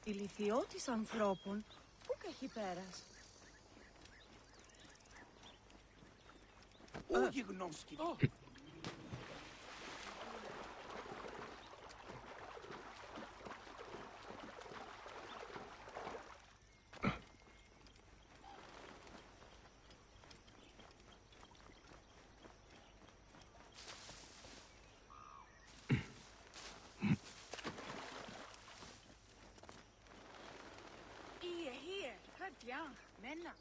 Ηλικιώτης ανθρώπων, πού και έχει πέρας. Ού γιγνώσκει. Hier, hört ja, Männer.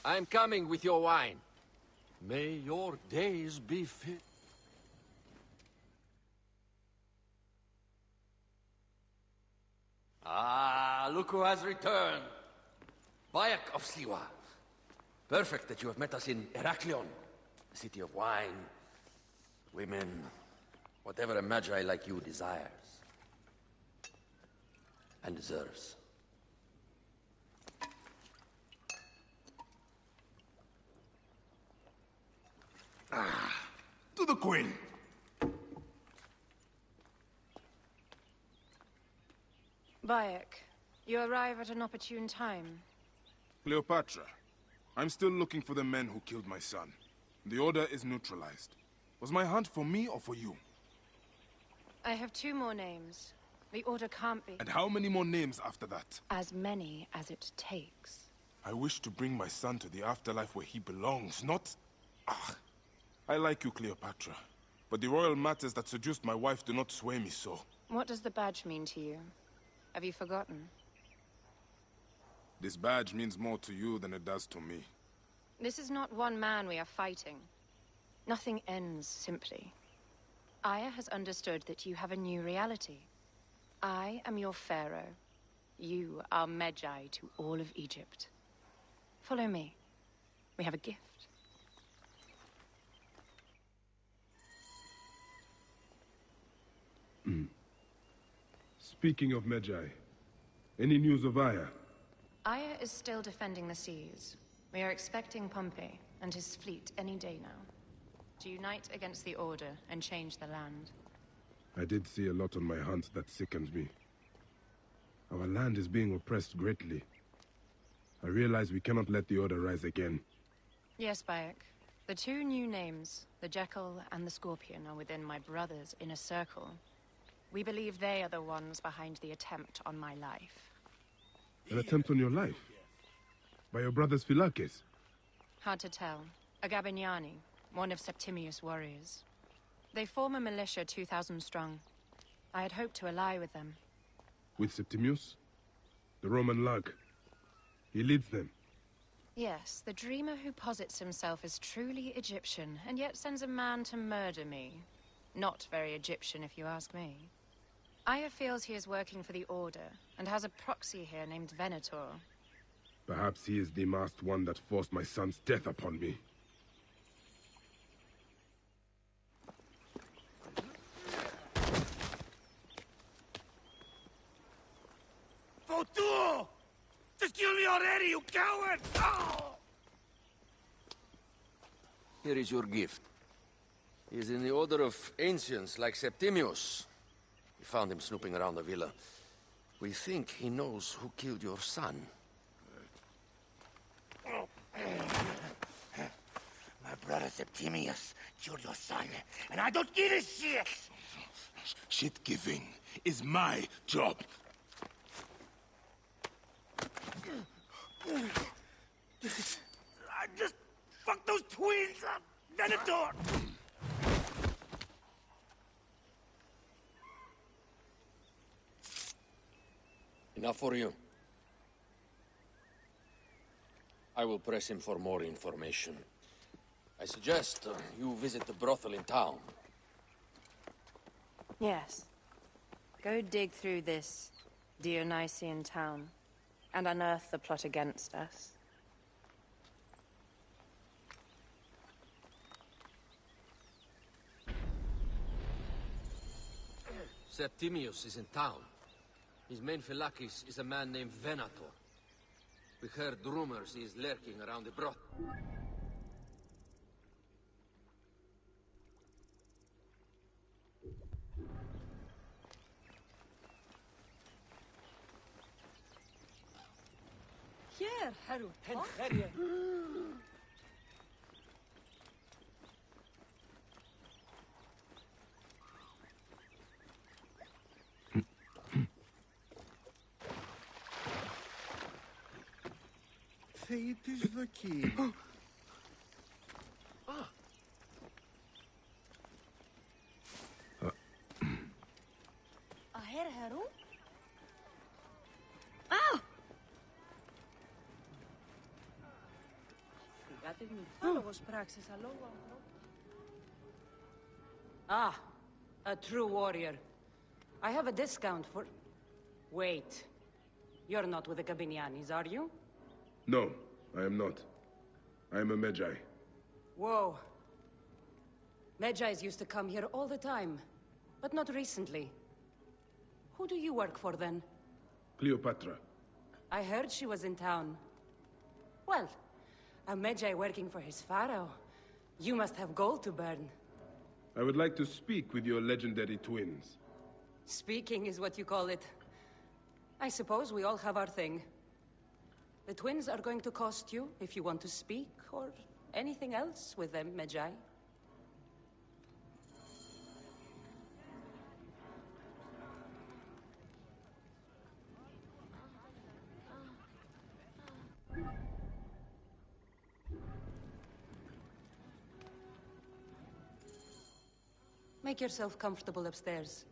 I'm coming with your wine. May your days be filled. Ah, look who has returned. Bayek of Siwa. Perfect that you have met us in Heraklion, the city of wine, women, whatever a magi like you desires and deserves. To the Queen. Bayek, you arrive at an opportune time. Cleopatra, I'm still looking for the men who killed my son. The Order is neutralized. Was my hunt for me or for you? I have 2 more names. The Order can't be... And how many more names after that? As many as it takes. I wish to bring my son to the afterlife where he belongs, not... Ah, I like you, Cleopatra. But the royal matters that seduced my wife do not sway me so. What does the badge mean to you? Have you forgotten? This badge means more to you than it does to me. This is not one man we are fighting. Nothing ends simply. Aya has understood that you have a new reality. I am your pharaoh. You are Medjay to all of Egypt. Follow me. We have a gift. Speaking of Medjay, any news of Aya? Aya is still defending the seas. We are expecting Pompey and his fleet any day now, to unite against the Order and change the land. I did see a lot on my hunt that sickened me. Our land is being oppressed greatly. I realize we cannot let the Order rise again. Yes, Bayek. The 2 new names, the Jekyll and the Scorpion, are within my brother's inner circle. We believe they are the ones behind the attempt on my life. An attempt on your life? By your brother's Philakes? Hard to tell. A Gabignani, one of Septimius' warriors. They form a militia 2,000 strong. I had hoped to ally with them. With Septimius? The Roman lug? He leads them? Yes, the dreamer who posits himself as truly Egyptian, and yet sends a man to murder me. Not very Egyptian, if you ask me. Aya feels he is working for the Order, and has a proxy here named Venator. Perhaps he is the masked one that forced my son's death upon me. Fotu! Just kill me already, you coward! Oh! Here is your gift. He is in the order of ancients like Septimius. We found him snooping around the villa. We think he knows who killed your son. My brother Septimius killed your son, and I don't give a shit! Shit-giving is my job. I just fucked those twins up! Venator! Enough for you. I will press him for more information. I suggest you visit the brothel in town. Yes. Go dig through this Dionysian town and unearth the plot against us. Septimius is in town. His main phylakis is a man named Venator. We heard rumors he is lurking around the brothel. Here, Haru. Fate is the key. Aher, Haru? Ah! Άλογος πράξης, αλόγου ανθρώπου. Ah, a true warrior. I have a discount for... Wait. You're not with the Gabinianis, are you? No, I am not. I am a Magi. Whoa. Magi's used to come here all the time, but not recently. Who do you work for, then? Cleopatra. I heard she was in town. Well, a Magi working for his pharaoh. You must have gold to burn. I would like to speak with your legendary twins. Speaking is what you call it. I suppose we all have our thing. The twins are going to cost you if you want to speak, or anything else with them, Magi. Make yourself comfortable upstairs.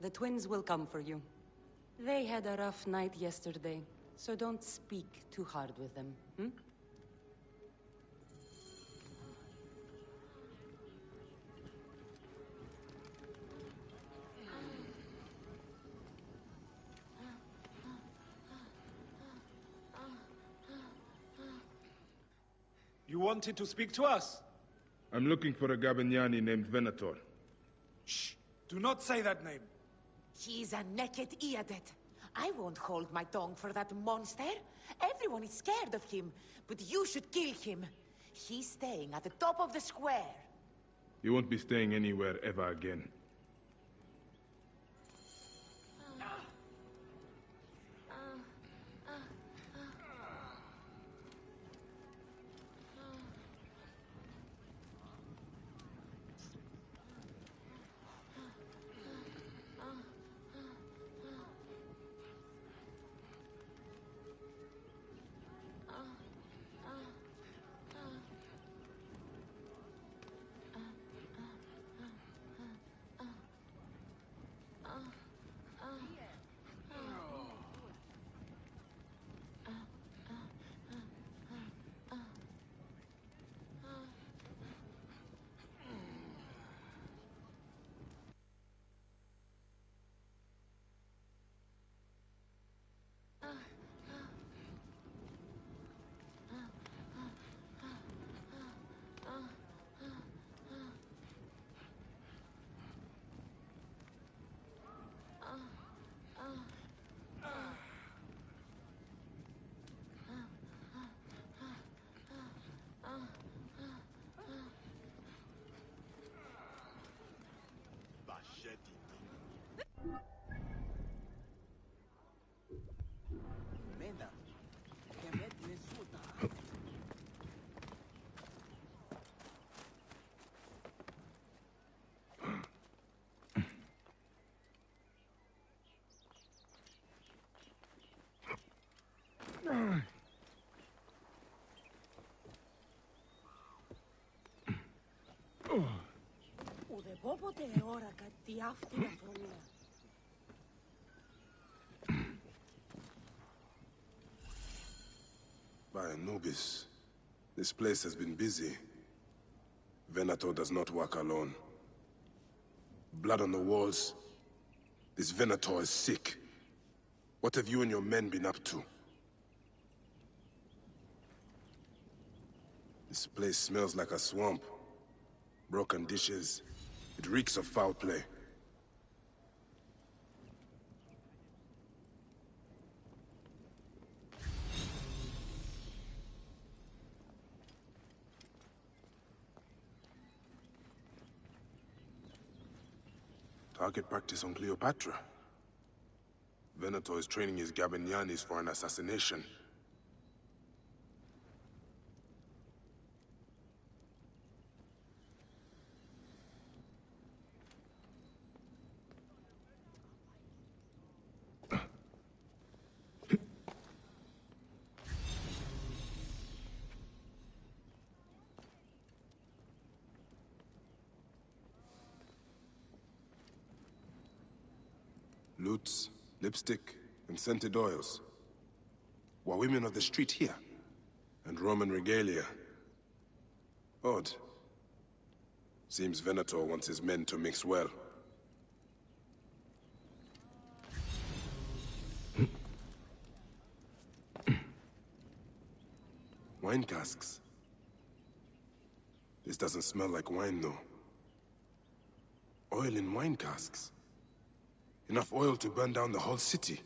The twins will come for you. They had a rough night yesterday, so don't speak too hard with them, hmm? You wanted to speak to us? I'm looking for a Gabiniani named Venator. Shh! Do not say that name. He's a naked Iadet. I won't hold my tongue for that monster. Everyone is scared of him, but you should kill him. He's staying at the top of the square. You won't be staying anywhere ever again. Ουδεπόποτε όρακα τι αυτήν αφρονία. By Anubis. This place has been busy. Venator does not work alone. Blood on the walls. This Venator is sick. What have you and your men been up to? This place smells like a swamp. Broken dishes. It reeks of foul play. Target practice on Cleopatra. Venator is training his Gabinianis for an assassination. Lutes, lipstick, and scented oils. Were women of the street here? And Roman regalia. Odd. Seems Venator wants his men to mix well. Wine casks. This doesn't smell like wine, though. Oil in wine casks. Enough oil to burn down the whole city.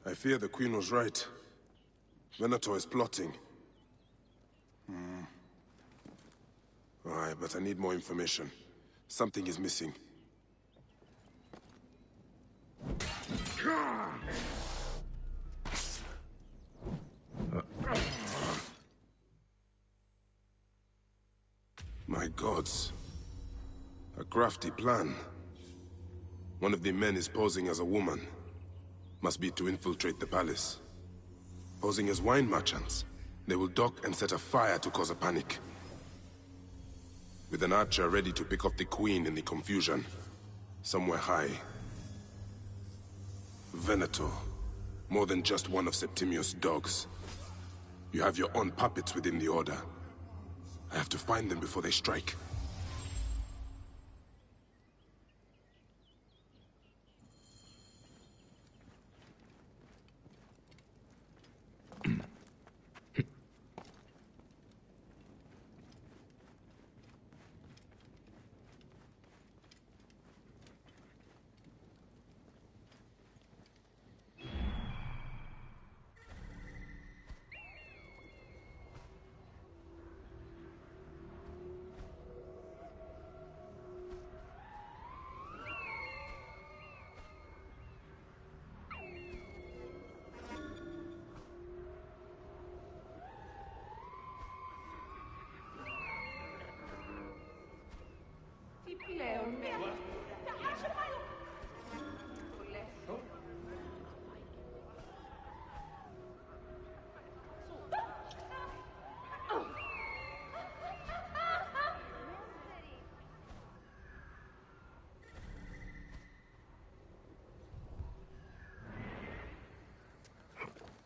I fear the Queen was right. Venator is plotting. Aye, but I need more information. Something is missing. My gods. A crafty plan. One of the men is posing as a woman. Must be to infiltrate the palace. Posing as wine merchants, they will dock and set a fire to cause a panic. With an archer ready to pick off the queen in the confusion. Somewhere high. Venator. More than just one of Septimius' dogs. You have your own puppets within the Order. I have to find them before they strike.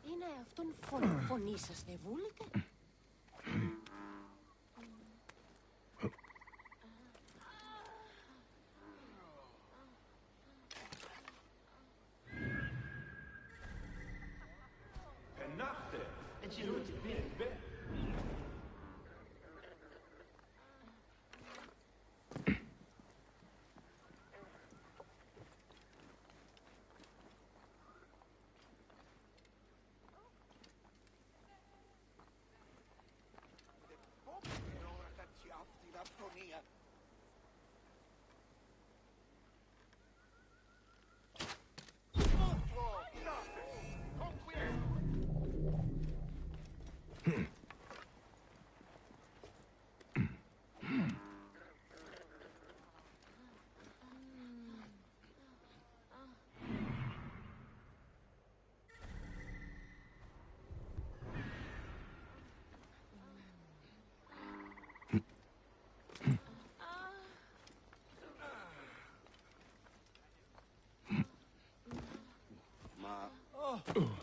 Είναι αυτόν φωνήσαστε, βούλικα.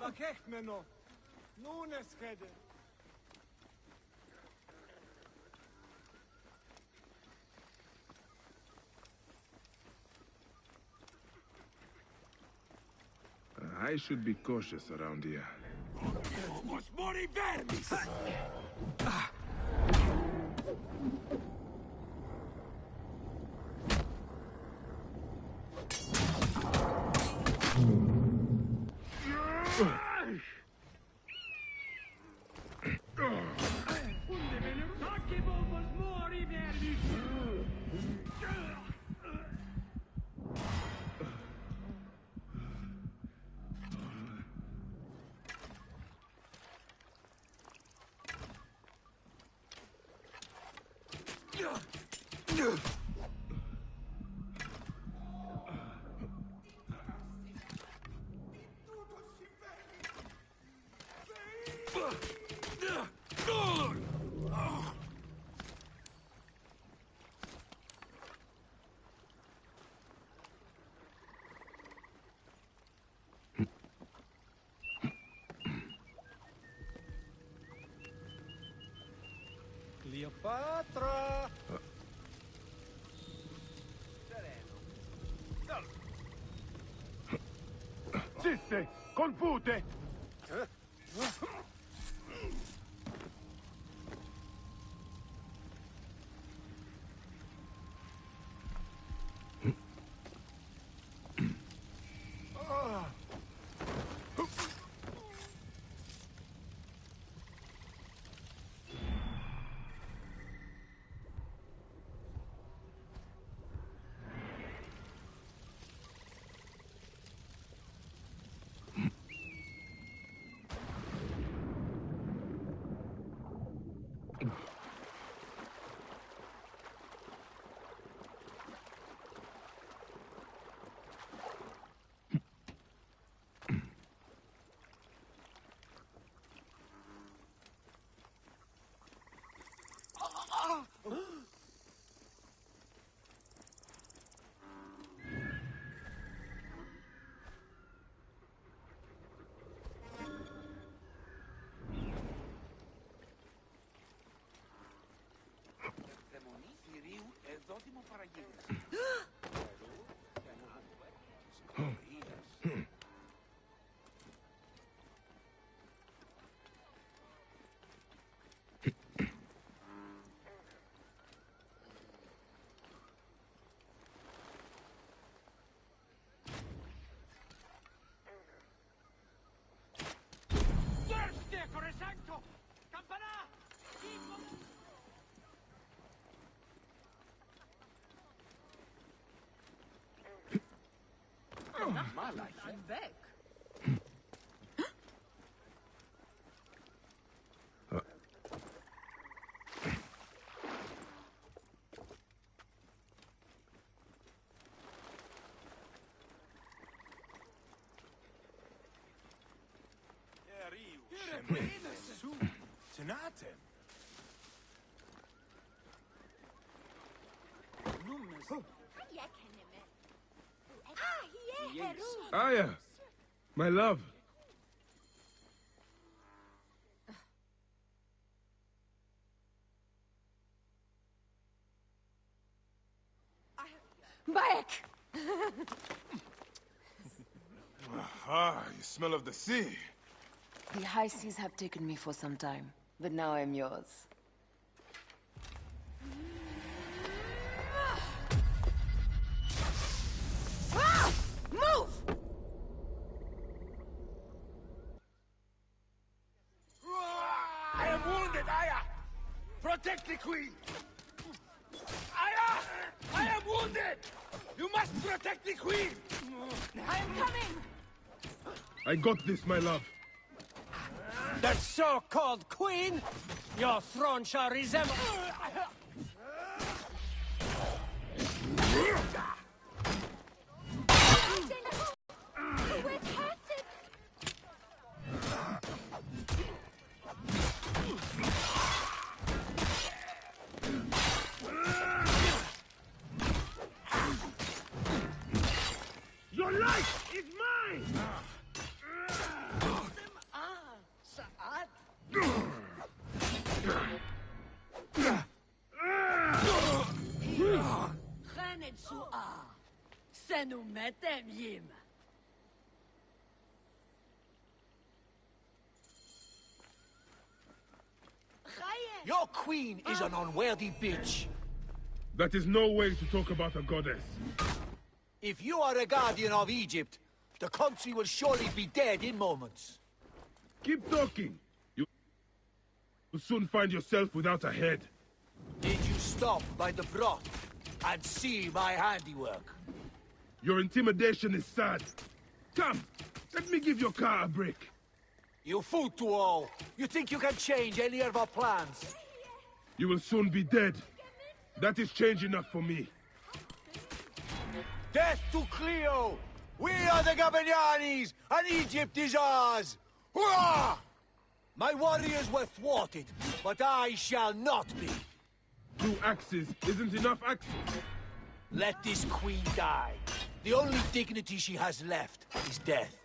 Μα κέχμενο. I should be cautious around here. Cleopatra! Zisse! Confute! I'm back. Aya! My love! Back! Ah, you smell of the sea. The high seas have taken me for some time, but now I'm yours. Move! I am wounded, Aya! Protect the queen! Aya! I am wounded! You must protect the queen! I am coming! I got this, my love. The so-called queen? Your throne shall resemble... Your life is mine! Your queen is an unworthy bitch. That is no way to talk about a goddess. If you are a guardian of Egypt, the country will surely be dead in moments. Keep talking. You'll soon find yourself without a head. Did you stop by the broth and see my handiwork? Your intimidation is sad. Come, let me give your car a break. You fool to all. You think you can change any of our plans? You will soon be dead. That is change enough for me. Death to Cleo! We are the Gabanianis, and Egypt is ours! Hurrah! My warriors were thwarted, but I shall not be. 2 axes isn't enough axes. Let this queen die. The only dignity she has left is death.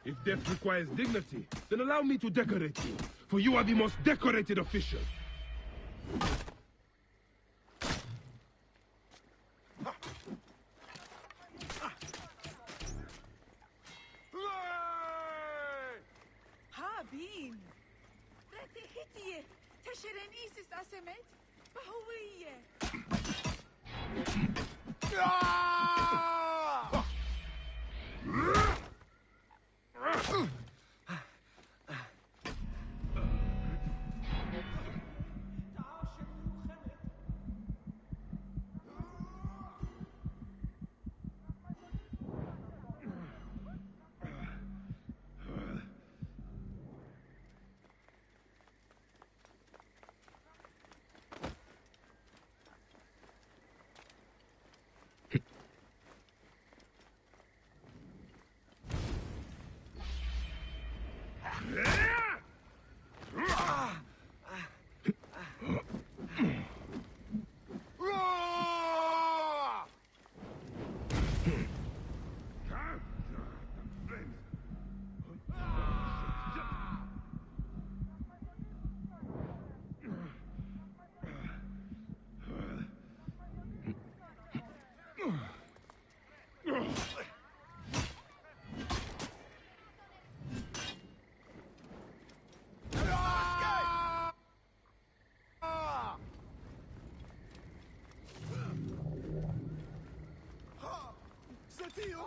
If death requires dignity, then allow me to decorate you, for you are the most decorated official. Habin! Retihitiye! Teşerenisis asemet! Bahuiye!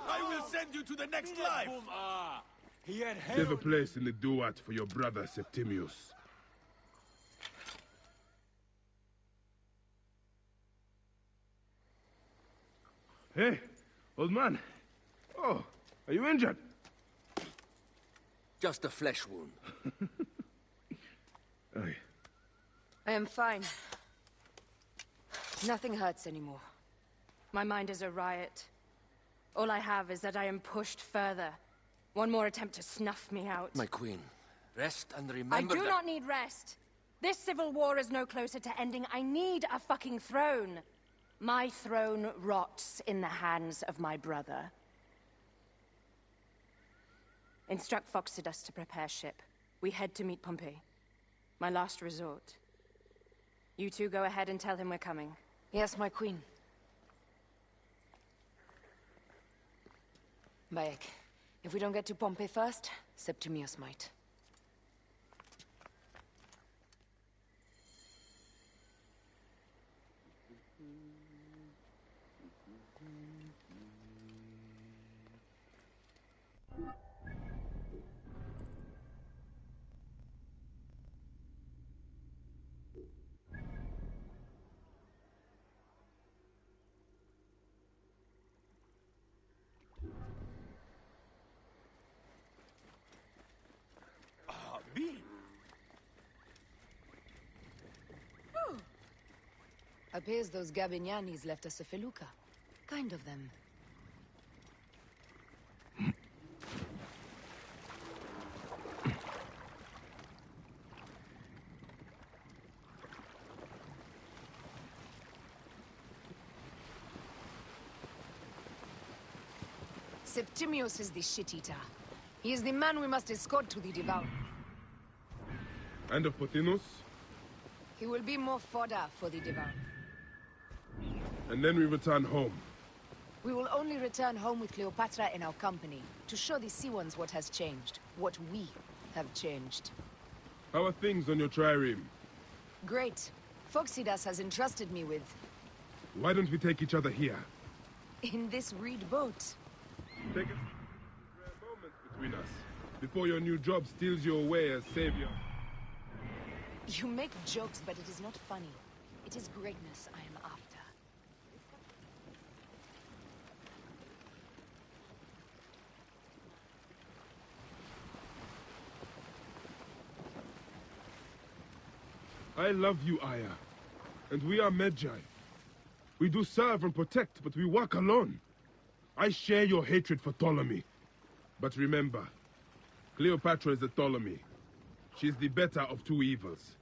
I will send you to the next life! Save a place in the duat for your brother Septimius. Hey, old man. Oh, are you injured? Just a flesh wound. Aye. I am fine. Nothing hurts anymore. My mind is a riot. All I have is that I am pushed further. One more attempt to snuff me out. My queen, rest and remember I do that... not need rest. This civil war is no closer to ending. I need a fucking throne. My throne rots in the hands of my brother. Instruct Foxidus to prepare ship. We head to meet Pompey. My last resort. You two go ahead and tell him we're coming. Yes, my queen. Bayek, if we don't get to Pompey first, Septimius might. Appears those Gabinianis left us a felucca. Kind of them. Septimius is the shit-eater. He is the man we must escort to the Divan. And of Pothinus? He will be more fodder for the Divan. And then we return home. We will only return home with Cleopatra in our company, to show the Sea Ones what has changed, what we have changed. How are things on your trireme? Great. Phoxidas has entrusted me with... Why don't we take each other here? in this reed boat. Take a rare moment between us, before your new job steals you away as savior. You make jokes, but it is not funny. It is greatness I am after. I love you, Aya. And we are Magi. We do serve and protect, but we work alone. I share your hatred for Ptolemy. But remember, Cleopatra is a Ptolemy. She's the better of two evils.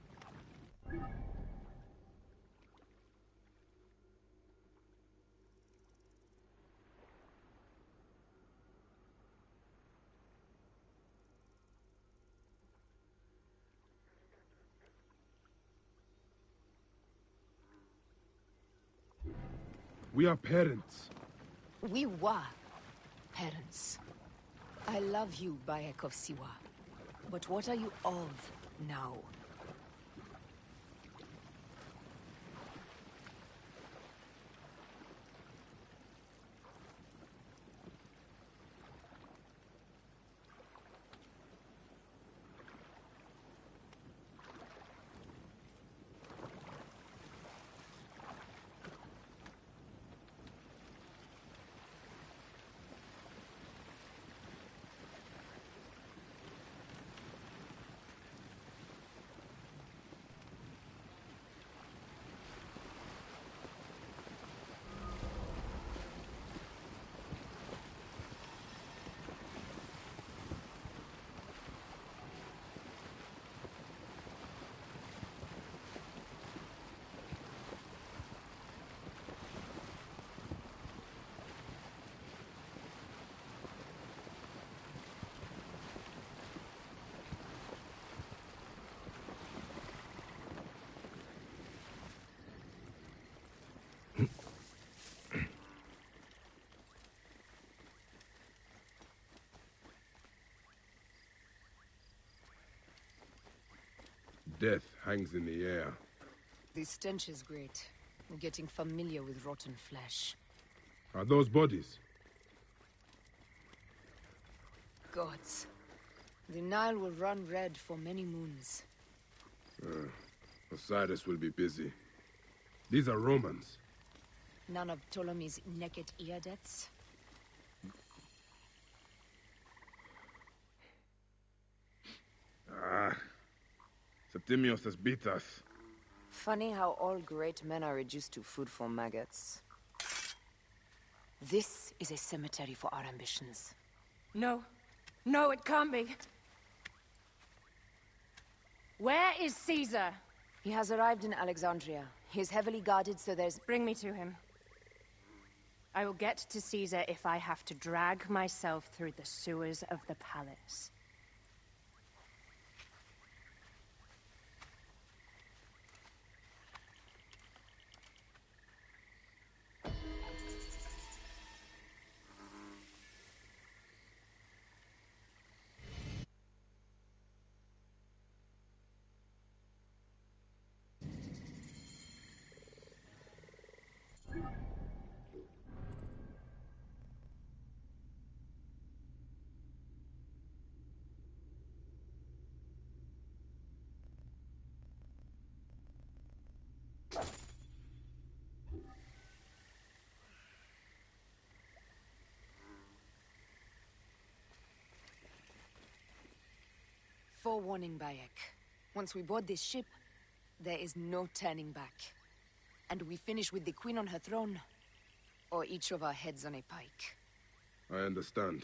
We are parents. We were parents. I love you, Bayek of Siwa. But what are you of now? Death hangs in the air. The stench is great. I'm getting familiar with rotten flesh. Are those bodies? Gods. The Nile will run red for many moons. Osiris will be busy. These are Romans. None of Ptolemy's naked eardets. Septimius has beat us. Funny how all great men are reduced to food for maggots. This is a cemetery for our ambitions. No. No, it can't be. Where is Caesar? He has arrived in Alexandria. He is heavily guarded, so there's... Bring me to him. I will get to Caesar if I have to drag myself through the sewers of the palace. Forewarning, Bayek. Once we board this ship, there is no turning back. And we finish with the Queen on her throne, or each of our heads on a pike. I understand.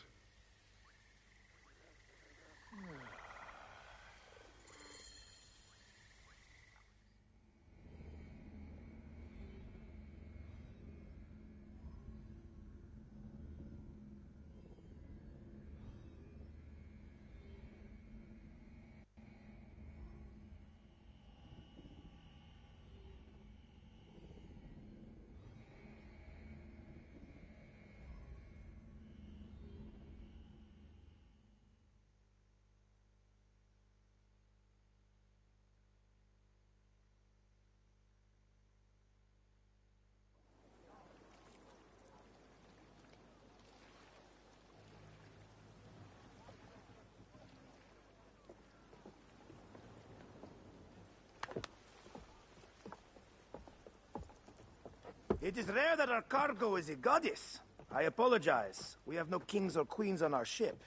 It is rare that our cargo is a goddess. I apologize. We have no kings or queens on our ship.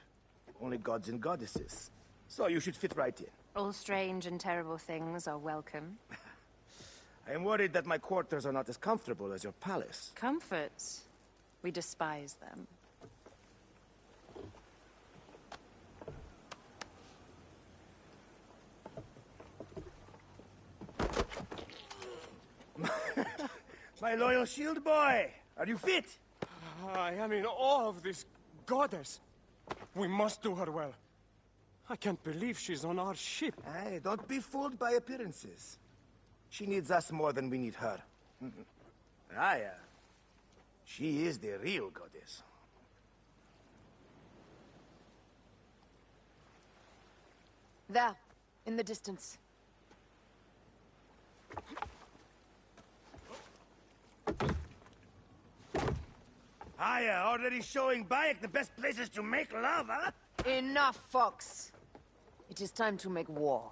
Only gods and goddesses. So you should fit right in. All strange and terrible things are welcome. I am worried that my quarters are not as comfortable as your palace. Comforts? We despise them. My loyal shield boy! Are you fit? I am in awe of this goddess. We must do her well. I can't believe she's on our ship. Hey, don't be fooled by appearances. She needs us more than we need her. Aya. She is the real goddess. There, in the distance. Aya, already showing Bayek the best places to make love, huh? Enough, Fox. It is time to make war.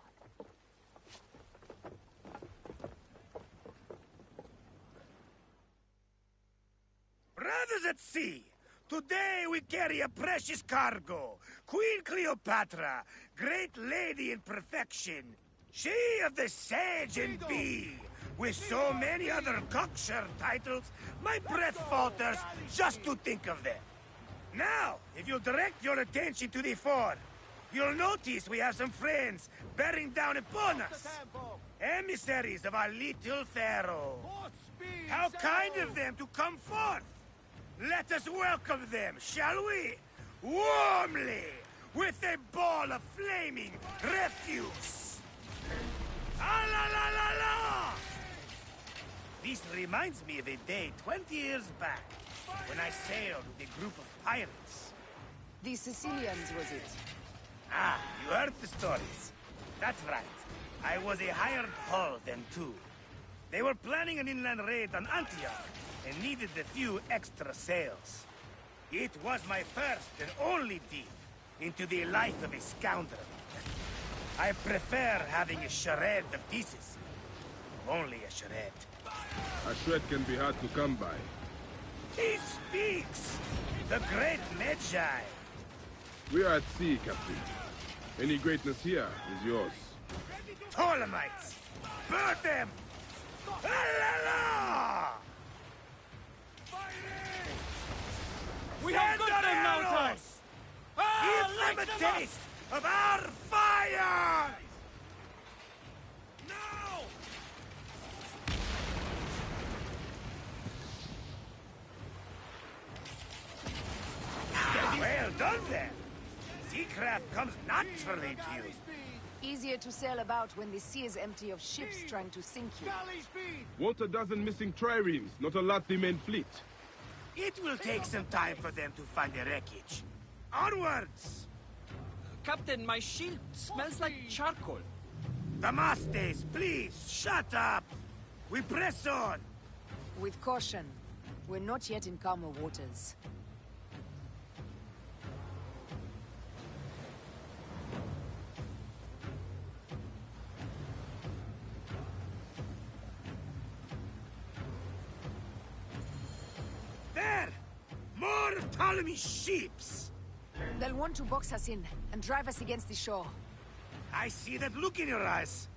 Brothers at sea, today we carry a precious cargo. Queen Cleopatra, great lady in perfection. She of the Sage and Bee. With so many other cocksure titles, my breath falters just to think of them. Now, if you'll direct your attention to the fore, you'll notice we have some friends bearing down upon us. Emissaries of our little pharaoh. How kind of them to come forth. Let us welcome them, shall we? Warmly, with a ball of flaming refuse. Ah la la la la! This reminds me of a day 20 years back, when I sailed with a group of pirates. The Sicilians, was it? Ah, you heard the stories. That's right. I was a hired hull then, too. They were planning an inland raid on Antioch, and needed a few extra sails. It was my first and only deep into the life of a scoundrel. I prefer having a charade of pieces. Only a charade. A shred can be hard to come by. He speaks! The great Magi! We are at sea, Captain. Any greatness here is yours. Ptolemites! Burn them! La la la! We have got them now, Ty! Give them a taste of our fire! No! Well done, then. Seacraft comes naturally to you. Easier to sail about when the sea is empty of ships trying to sink you. Want a dozen missing triremes, not a lot the main fleet. It will take some time for them to find the wreckage. Onwards! Captain, my shield smells like charcoal. Damastes, please, shut up! We press on! With caution. We're not yet in calmer waters. There! More of Ptolemy's ships! They'll want to box us in and drive us against the shore. I see that look in your eyes.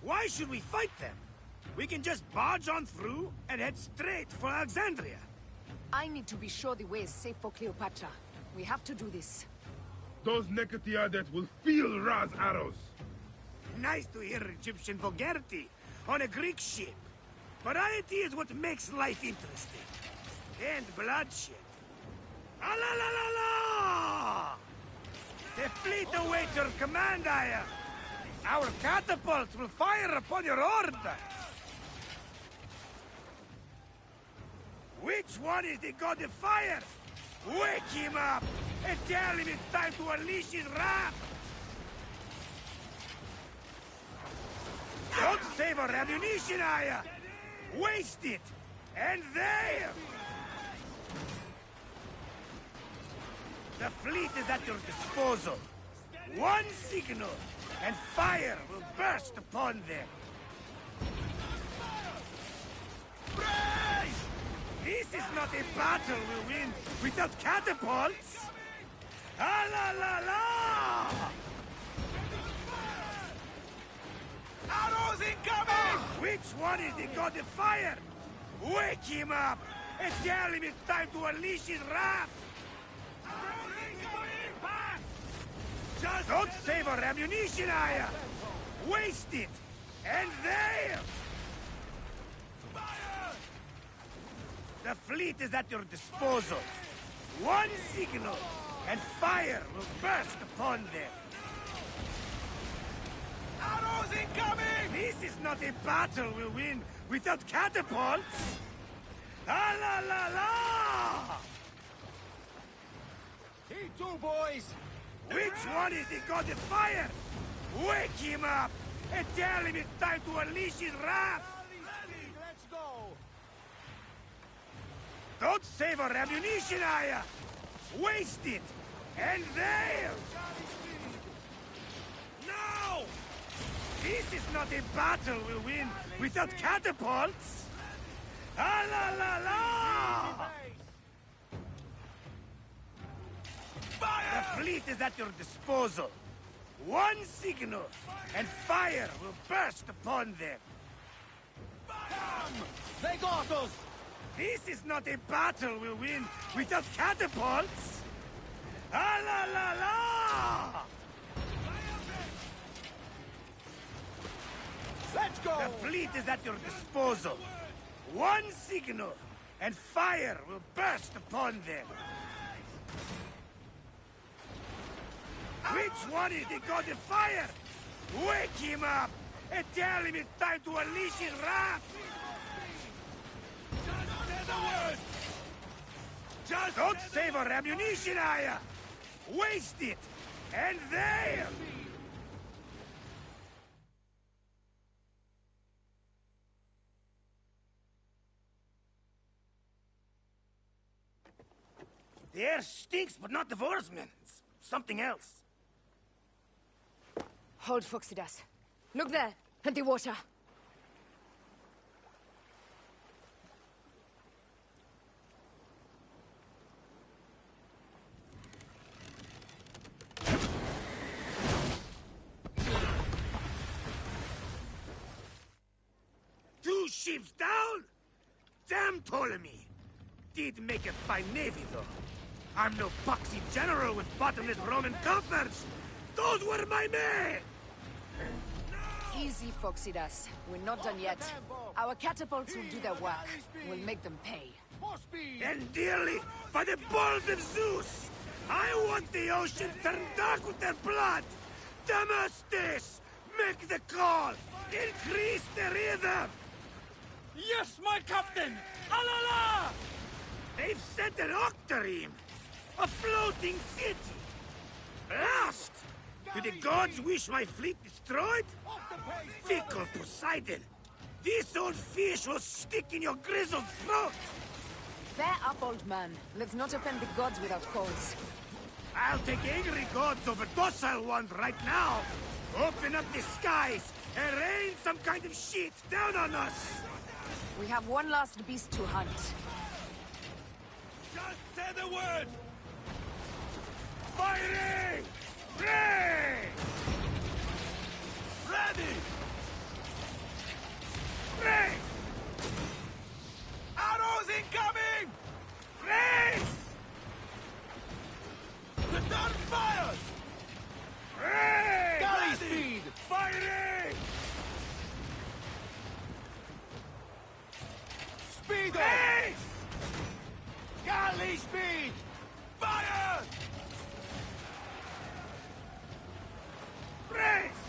Why should we fight them? We can just barge on through and head straight for Alexandria. I need to be sure the way is safe for Cleopatra. We have to do this. Those Nekatiadet will feel Ra's arrows. Nice to hear Egyptian vulgarity on a Greek ship. Variety is what makes life interesting. And bloodshed. Ah la la la la! The fleet awaits your command, Aya. Our catapults will fire upon your order. Which one is the god of fire? Wake him up and tell him it's time to unleash his wrath. Don't save our ammunition, Aya. Waste it. And there! The fleet is at your disposal. One signal, and fire will burst upon them. This is not a battle we'll win without catapults! Ah la la la! Arrows incoming! Which one is the god of fire? Wake him up and tell him it's time to unleash his wrath! Just don't save our ammunition, Aya! Waste it! And there! The fleet is at your disposal. One signal, and fire will burst upon them. Arrows incoming! This is not a battle we'll win without catapults! Ah la la la! T2, boys! Which one is the god of fire? Wake him up and tell him it's time to unleash his wrath! Let's go! Don't save our ammunition, Aya! Waste it! And there! Now! This is not a battle we'll win without catapults! Ah la la la! The fleet is at your disposal. One signal, and fire will burst upon them. They got us! This is not a battle we'll win without catapults! Ah la la la! Let's go! The fleet is at your disposal. One signal, and fire will burst upon them. Which one is the god of fire? Wake him up and tell him it's time to unleash his wrath! Just don't save our ammunition, Aya! Waste it! And there! The air stinks, but not the Vorsmen. Something else. Hold, Phoxidas. Look there, at the water. Two ships down? Damn Ptolemy! Did make a fine navy, though. I'm no poxy general with bottomless Roman coffers! Those were my men! Easy, Phoxidas. We're not done yet. Our catapults will do their work. We'll make them pay. And dearly, by the balls of Zeus! I want the ocean turned dark with their blood! Damastes! Make the call! Increase the rhythm! Yes, my captain! Alala! They've sent an octarine! A floating city! Blast! Do the gods wish my fleet destroyed? Fickle Poseidon! This old fish will stick in your grizzled throat! Bear up, old man. Let's not offend the gods without cause. I'll take angry gods over docile ones right now! Open up the skies and rain some kind of shit down on us! We have one last beast to hunt. Just say the word! Firing! Ready! Ready! Race! Arrows incoming! Race! Return fires! Race! Galley speed! Firing! Speed up! Race! Galley speed! Fire! Race!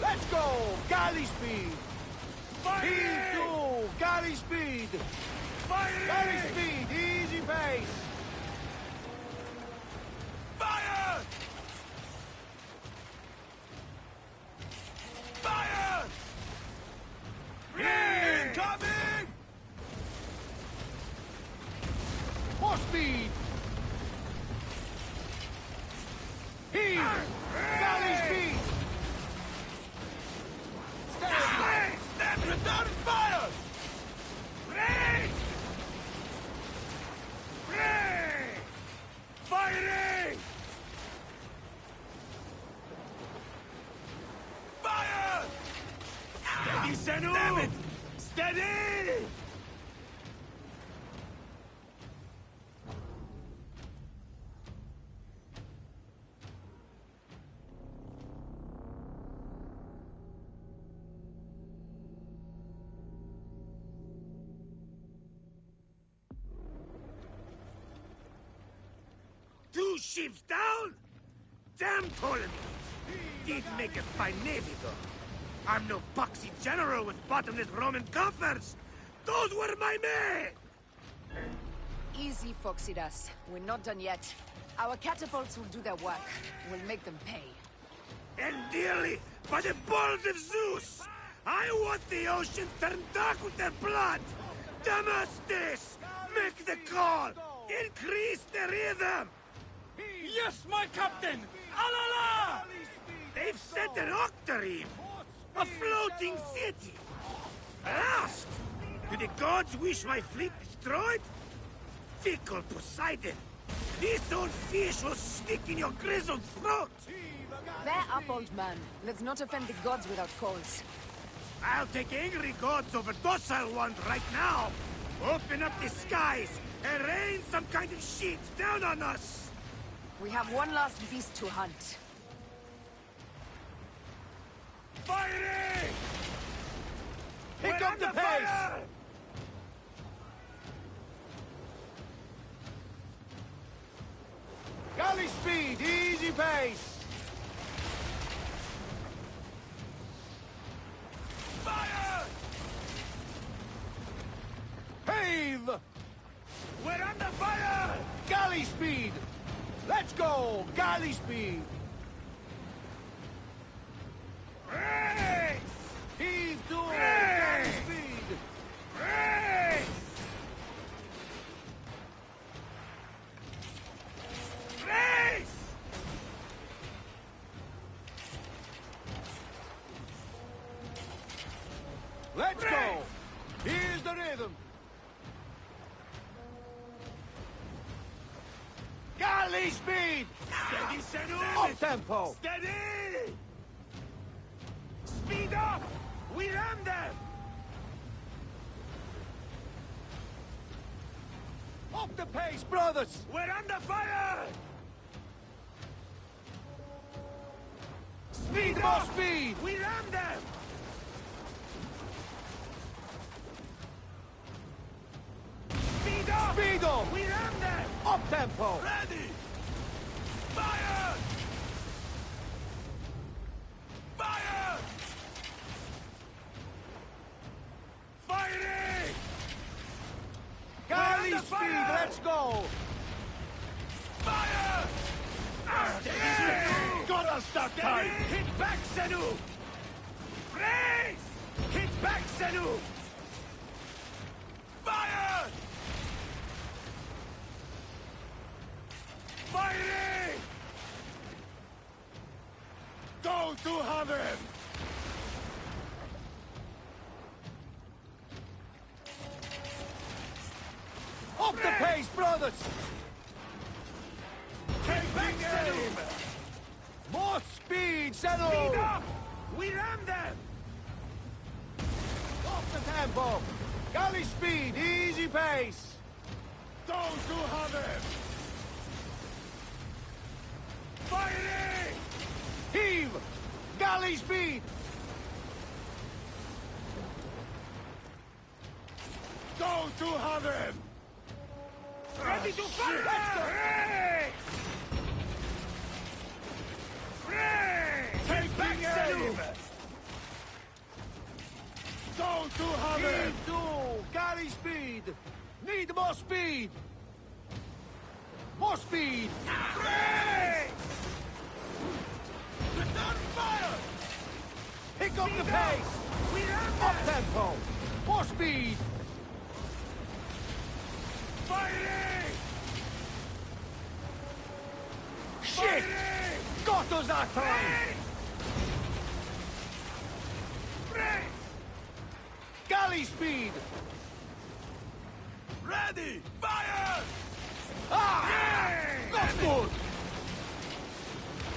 Let's go! Galley speed! Firing! T2! Galley speed! Firing! Galley speed! Easy pace! Fire! Fire! Incoming! More speed! Heave! Galley speed! Stay! Return fire! ships down? Damn Ptolemy! Did make a fine navy, though. I'm no poxy general with bottomless Roman coffers! Those were my men! Easy, Foxidas. We're not done yet. Our catapults will do their work. We'll make them pay. And dearly, by the balls of Zeus! I want the ocean turned dark with their blood! Damastes! Make the call! Increase the rhythm! Yes, my captain! Alala! They've set an octarine! A floating city! Lost! Do the gods wish my fleet destroyed? Fickle Poseidon! This old fish will stick in your grizzled throat! Bear up, old man. Let's not offend the gods without cause. I'll take angry gods over docile ones right now! Open up the skies and rain some kind of shit down on us! We have one last beast to hunt. Fighting! Pick up the pace! Galley speed, easy pace! Fire! Heave! We're under fire! Galley speed! Let's go! Galley speed! Race! Heave to! Race! Galley speed! Race! Race! Let's go! Here's the rhythm! Galley speed! Steady, Senu! Up tempo! Steady! Speed up! We ram them! Up the pace, brothers! We're under fire! Speed, more speed! We ram them! Speed up! Speed up! We ram them! Up tempo! Ready! Fire! Fire! Firing! Galley We're under speed, fire! let's go! Fire! Steady, Senu! Got us that Steady! time! Hit back, Senu! Race! Hit back, Senu! Fire! Firing! Go to heaven! Up the pace, brothers! Take back, Senu! More speed, Speed Senu! up! We ram them! Up the tempo! Galley speed, easy pace! Go to heaven! Firing! Heave! Galley speed! Go to heaven! Ready to fire! Let's go! Race! Race! Take back, Senu! Go to heaven! Heave to! Galley speed! Need more speed! More speed! Race! Return fire! Pick up the Speed pace! We ram Up them! tempo! More speed! Firing! Shit! Firing! Got us that time! Race! Race! Galley speed! Ready! Fire! Ah! Yay! Not good!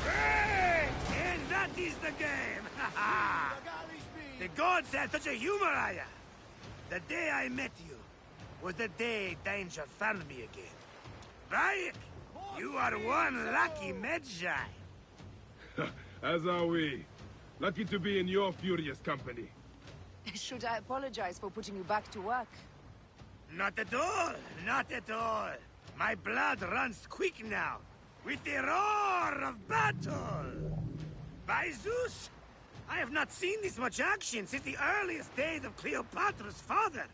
Great! And that is the game! The gods had such a humor, Aya! The day I met you was the day danger found me again. Bayek, you are one lucky Medjay. As are we. Lucky to be in your furious company. Should I apologize for putting you back to work? Not at all, not at all. My blood runs quick now. with the roar of battle! By Zeus, I have not seen this much action since the earliest days of Cleopatra's father.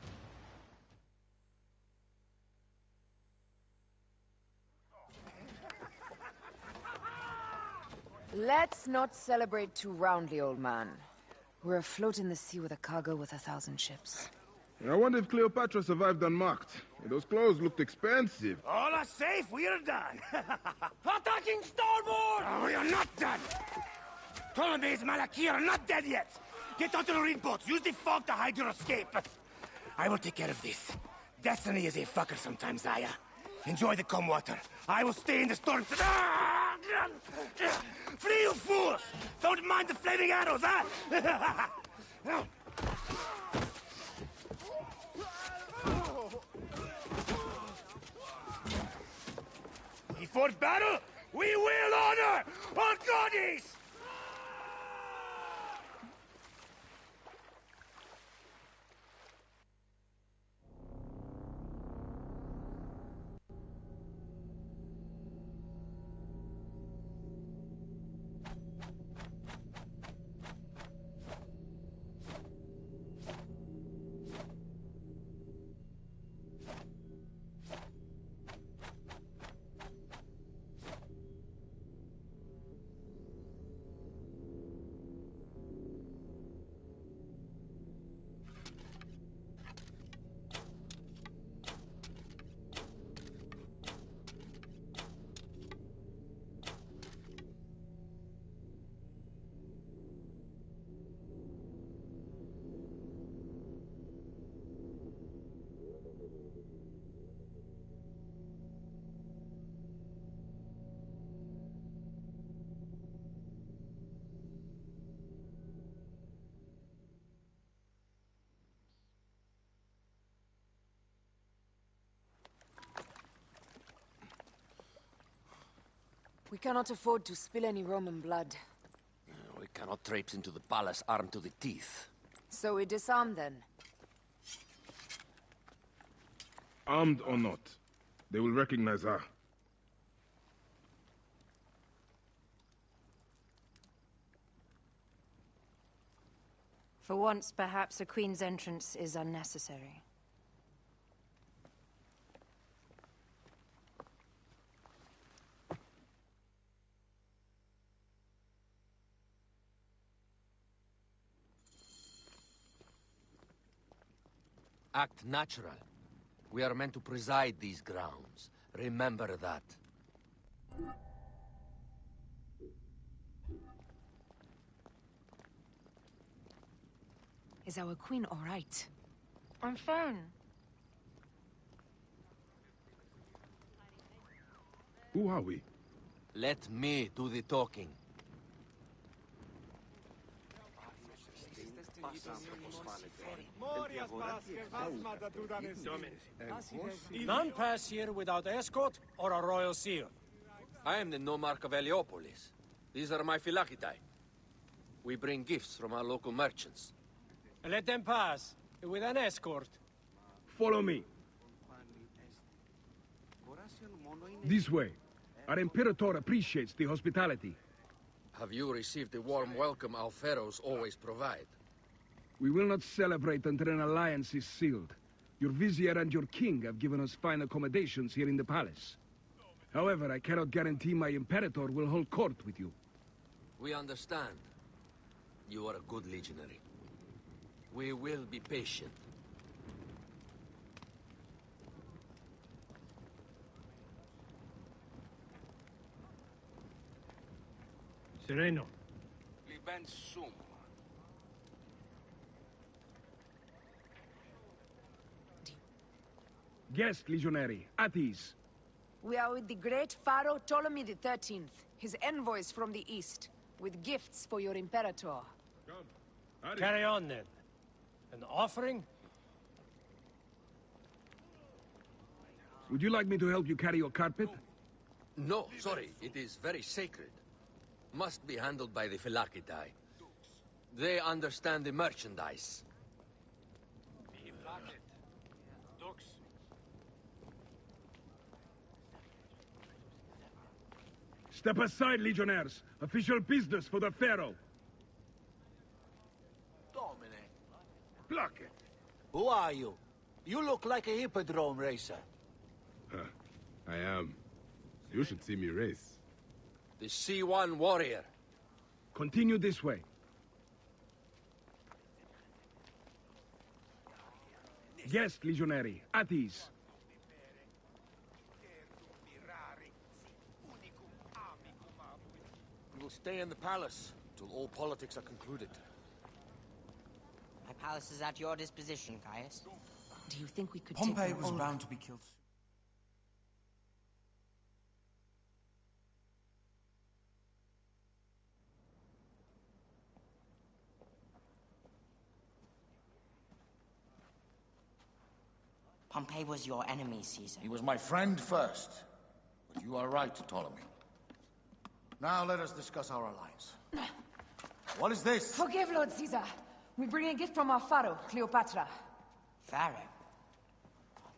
Let's not celebrate too roundly, old man. We're afloat in the sea with a cargo with 1,000 ships. I wonder if Cleopatra survived unmarked. Those clothes looked expensive. All are safe, we are done. Attacking starboard! Oh, we are not done! Ptolemy's Malaki are not dead yet! Get onto the reed boats, use the fog to hide your escape. I will take care of this. Destiny is a fucker sometimes, Aya. Enjoy the calm water. I will stay in the storm. Flee, you fools! Don't mind the flaming arrows, huh? Before battle, we will honor our goddess! We cannot afford to spill any Roman blood. We cannot traipse into the palace armed to the teeth. So we disarm then. Armed or not, they will recognize her. For once, perhaps a queen's entrance is unnecessary. Act natural. We are meant to preside these grounds. Remember that. Is our queen all right? I'm fine. Who are we? Let me do the talking. None pass here without escort or a royal seal. I am the nomarch of Heliopolis. These are my Phylakitae. We bring gifts from our local merchants. Let them pass, with an escort. Follow me. This way. Our Imperator appreciates the hospitality. Have you received the warm welcome our pharaohs always provide? We will not celebrate until an alliance is sealed. Your vizier and your king have given us fine accommodations here in the palace. However, I cannot guarantee my Imperator will hold court with you. We understand. You are a good legionary. We will be patient. Sereno. Guest, legionary, at ease. We are with the great Pharaoh Ptolemy XIII, his envoys from the east, with gifts for your Imperator. Carry on, then. An offering? Would you like me to help you carry your carpet? No, sorry. It is very sacred. Must be handled by the Phylakitae. They understand the merchandise. Step aside, Legionnaires. Official business for the Pharaoh. Domine. Block it. Who are you? You look like a hippodrome racer. I am. You should see me race. The C1 warrior. Continue this way. Yes, Legionary. At ease. We will stay in the palace till all politics are concluded. My palace is at your disposition, Caius. Do you think we could Pompey take them was all? bound to be killed. Pompey was your enemy, Caesar. He was my friend first. But you are right, Ptolemy. Now let us discuss our alliance. What is this? Forgive, Lord Caesar. We bring a gift from our pharaoh, Cleopatra. Pharaoh?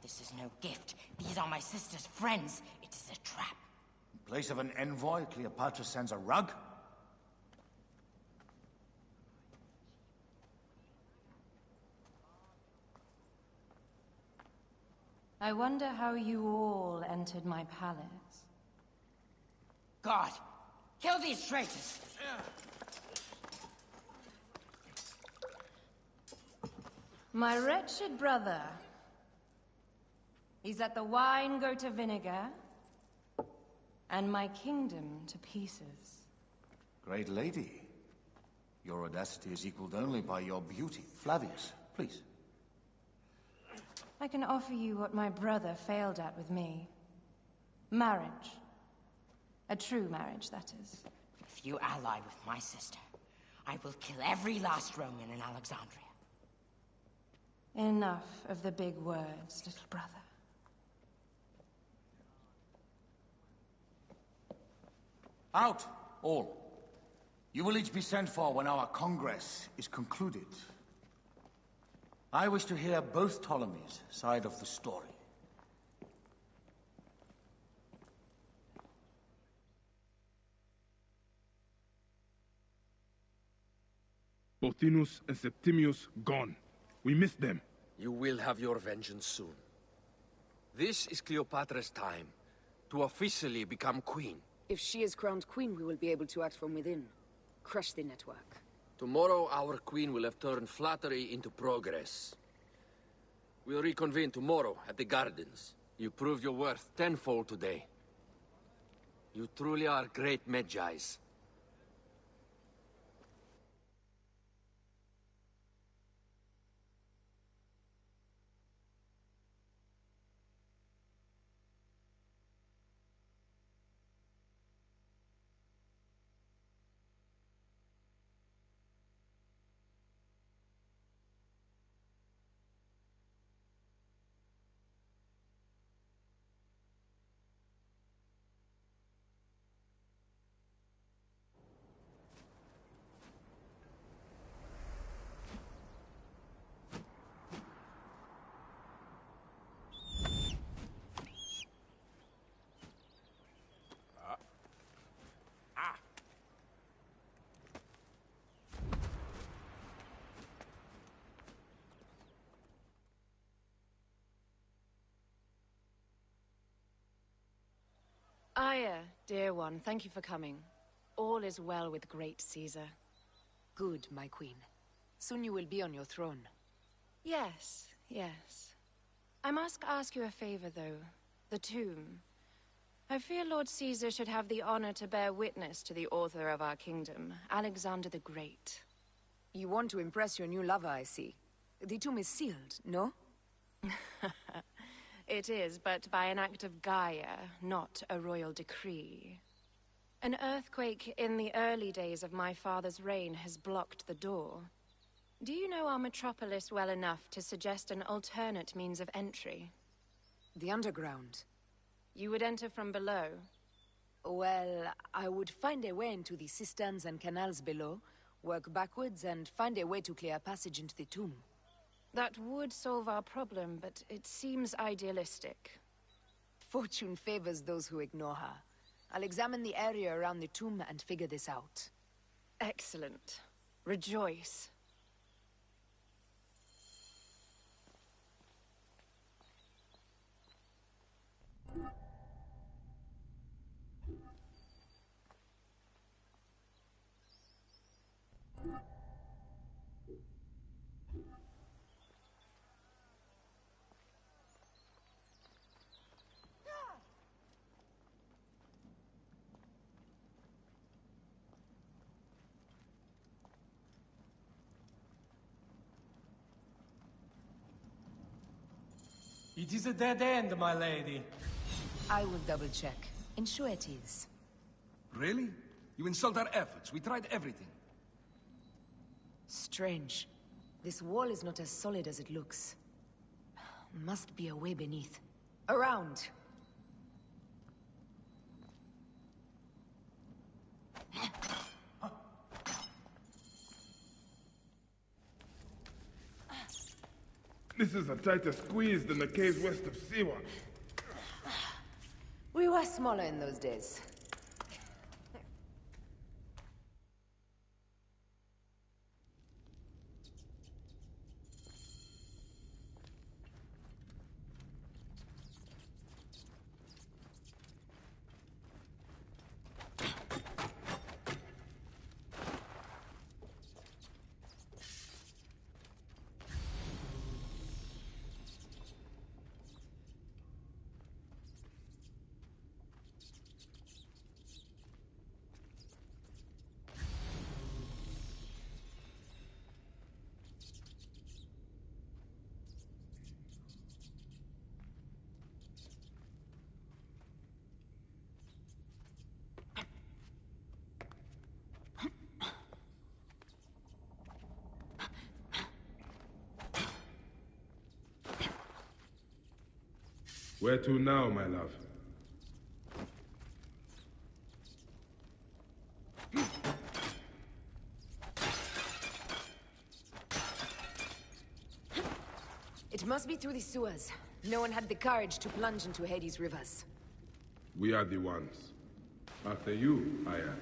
This is no gift. These are my sister's friends. It is a trap. In place of an envoy, Cleopatra sends a rug? I wonder how you all entered my palace. God, kill these traitors! My wretched brother. He's let the wine go to vinegar, and my kingdom to pieces. Great lady. Your audacity is equaled only by your beauty. Flavius, please. I can offer you what my brother failed at with me. Marriage. A true marriage, that is. If you ally with my sister, I will kill every last Roman in Alexandria. Enough of the big words, little brother. Out, all. You will each be sent for when our Congress is concluded. I wish to hear both Ptolemies' side of the story. Pothinus and Septimius gone. We missed them. You will have your vengeance soon. This is Cleopatra's time to officially become queen. If she is crowned queen, we will be able to act from within. Crush the network. Tomorrow, our queen will have turned flattery into progress. We'll reconvene tomorrow at the gardens. You proved your worth tenfold today. You truly are great Medjais. Aya, dear one, thank you for coming. All is well with great Caesar. Good, my queen. Soon you will be on your throne. Yes, yes. I must ask you a favor, though. The tomb. I fear Lord Caesar should have the honor to bear witness to the author of our kingdom, Alexander the Great. You want to impress your new lover, I see. The tomb is sealed, no? It is, but by an act of Gaia, not a royal decree. An earthquake in the early days of my father's reign has blocked the door. Do you know our metropolis well enough to suggest an alternate means of entry? The underground. You would enter from below? Well, I would find a way into the cisterns and canals below, work backwards, and find a way to clear a passage into the tomb. That would solve our problem, but it seems idealistic. Fortune favors those who ignore her. I'll examine the area around the tomb and figure this out. Excellent. Rejoice. It is a dead end, my lady. I will double-check. Ensure it is. Really? You insult our efforts. We tried everything. Strange. This wall is not as solid as it looks. Must be a way beneath. Around! This is a tighter squeeze than the caves west of Siwa. We were smaller in those days. Where to now, my love? It must be through the sewers. No one had the courage to plunge into Hades' rivers. We are the ones. After you, Aya.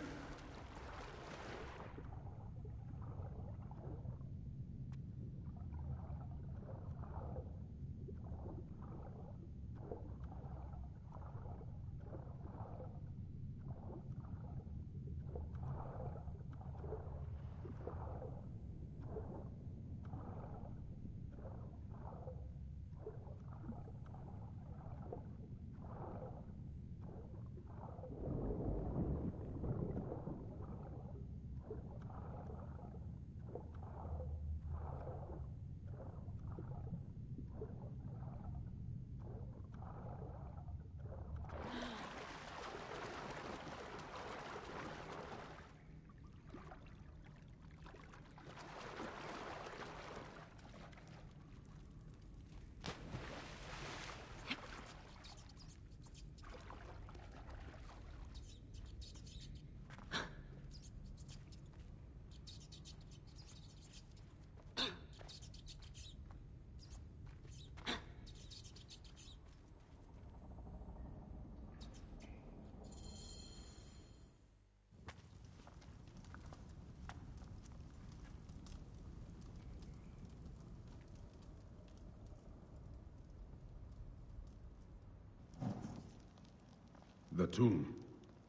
The tomb.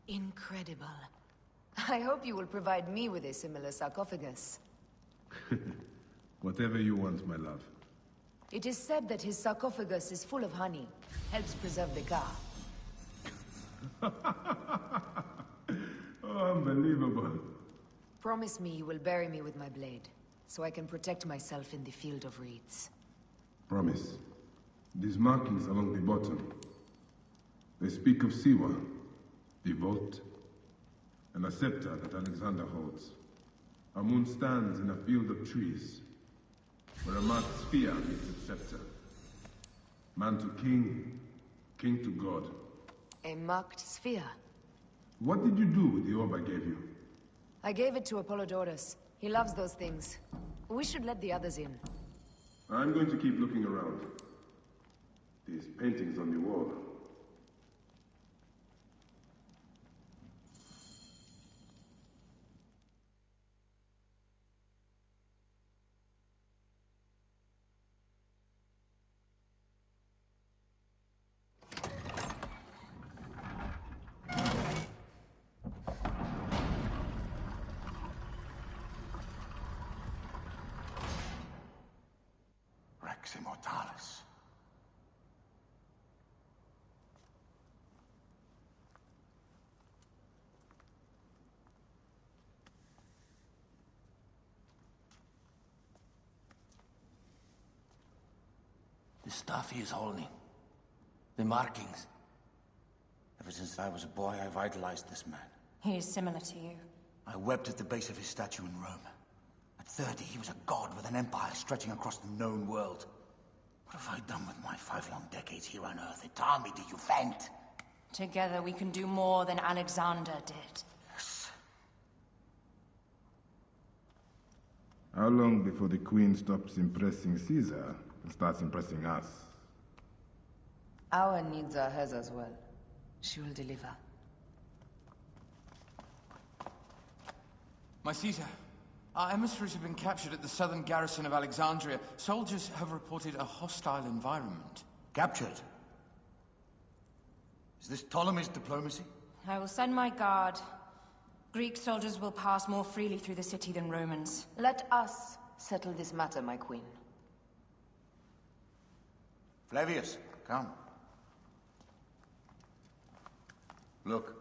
Incredible. I hope you will provide me with a similar sarcophagus. Whatever you want, my love. It is said that his sarcophagus is full of honey. Helps preserve the car. Oh, unbelievable. Promise me you will bury me with my blade, so I can protect myself in the field of reeds. Promise. These markings along the bottom. They speak of Siwa, the vault, and a scepter that Alexander holds. Our moon stands in a field of trees, where a marked spear meets its scepter. Man to king, king to god. A marked sphere. What did you do with the orb I gave you? I gave it to Apollodorus. He loves those things. We should let the others in. I'm going to keep looking around. These paintings on the wall. Pax Immortalis. The stuff he is holding. The markings. Ever since I was a boy, I've idolized this man. He is similar to you. I wept at the base of his statue in Rome. At 30, he was a god with an empire stretching across the known world. What have I done with my 5 long decades here on Earth? It army do you vent? Together we can do more than Alexander did. Yes. How long before the Queen stops impressing Caesar and starts impressing us? Our needs are hers as well. She will deliver. My Caesar, our emissaries have been captured at the southern garrison of Alexandria. Soldiers have reported a hostile environment. Captured? Is this Ptolemy's diplomacy? I will send my guard. Greek soldiers will pass more freely through the city than Romans. Let us settle this matter, my queen. Flavius, come. Look.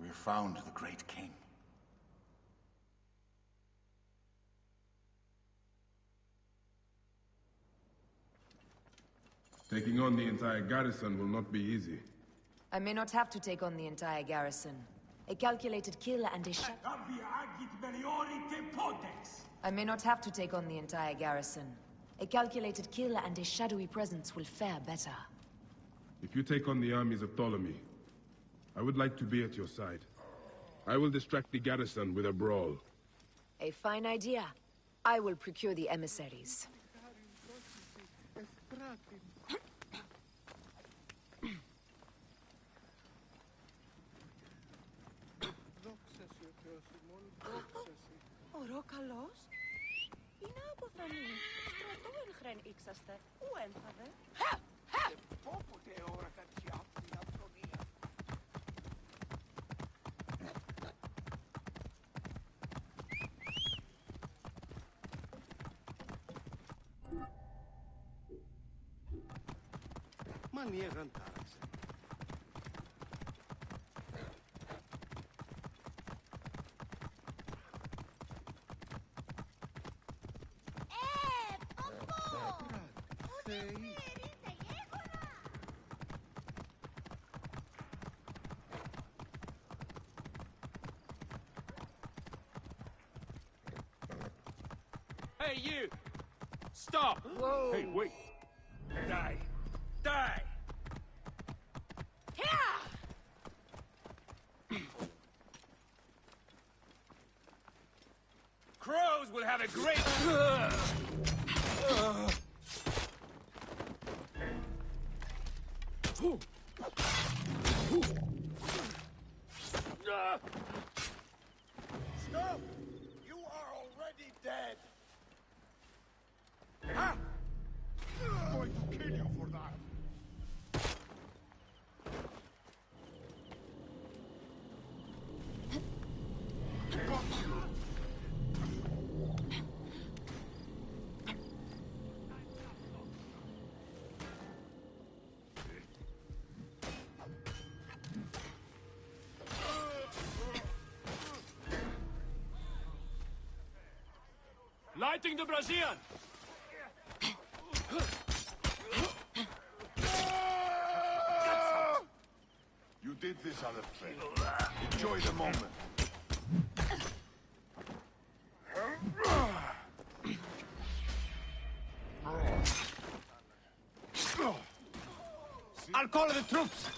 We have found the great king. Taking on the entire garrison will not be easy. I may not have to take on the entire garrison. A calculated kill and a shot. I may not have to take on the entire garrison. A calculated kill and a shadowy presence will fare better. If you take on the armies of Ptolemy, I would like to be at your side. I will distract the garrison with a brawl. A fine idea. I will procure the emissaries. Ωρό καλός. Είναι αποθανή. Στρατό εν χρέν ήξαστε. Ού έμφαδε. Πόποτε ώρα κάτι αυτή η αυτονία. Μανιέγαν τάραξε. Hey, you! Stop! Whoa. Hey, wait! Die! Die! Crows will have a great... Stop! You are already dead! Ah! I'm going to kill you for that! Lighting the Brazilian! You did this, other friend. Enjoy the moment. I'll call the troops!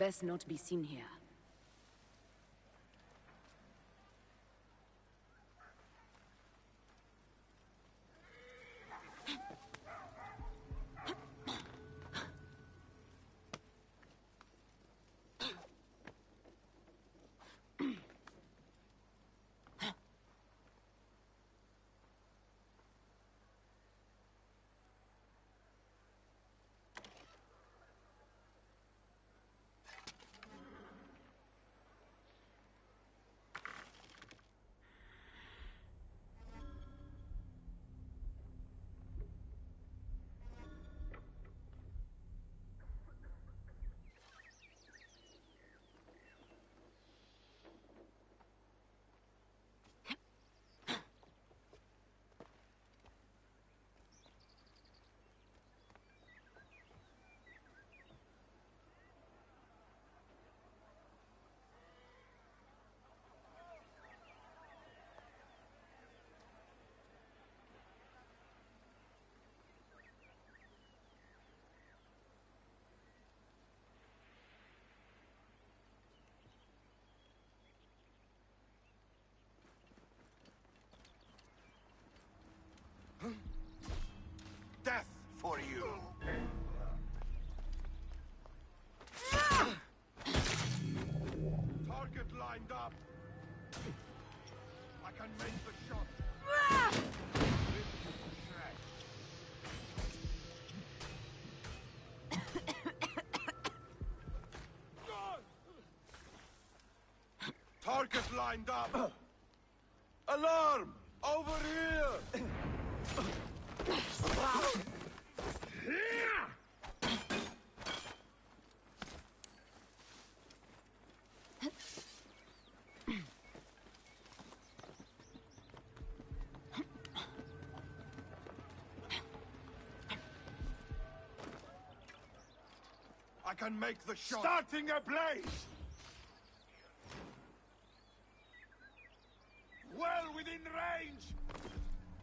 best not be seen here. Death for you! Target lined up! I can make the shot! Rip you to shreds. Target lined up! Alarm! Over here! I can make the shot! Starting a blaze! Well within range!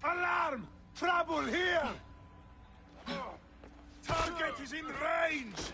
Alarm! Trouble here! Target is in range!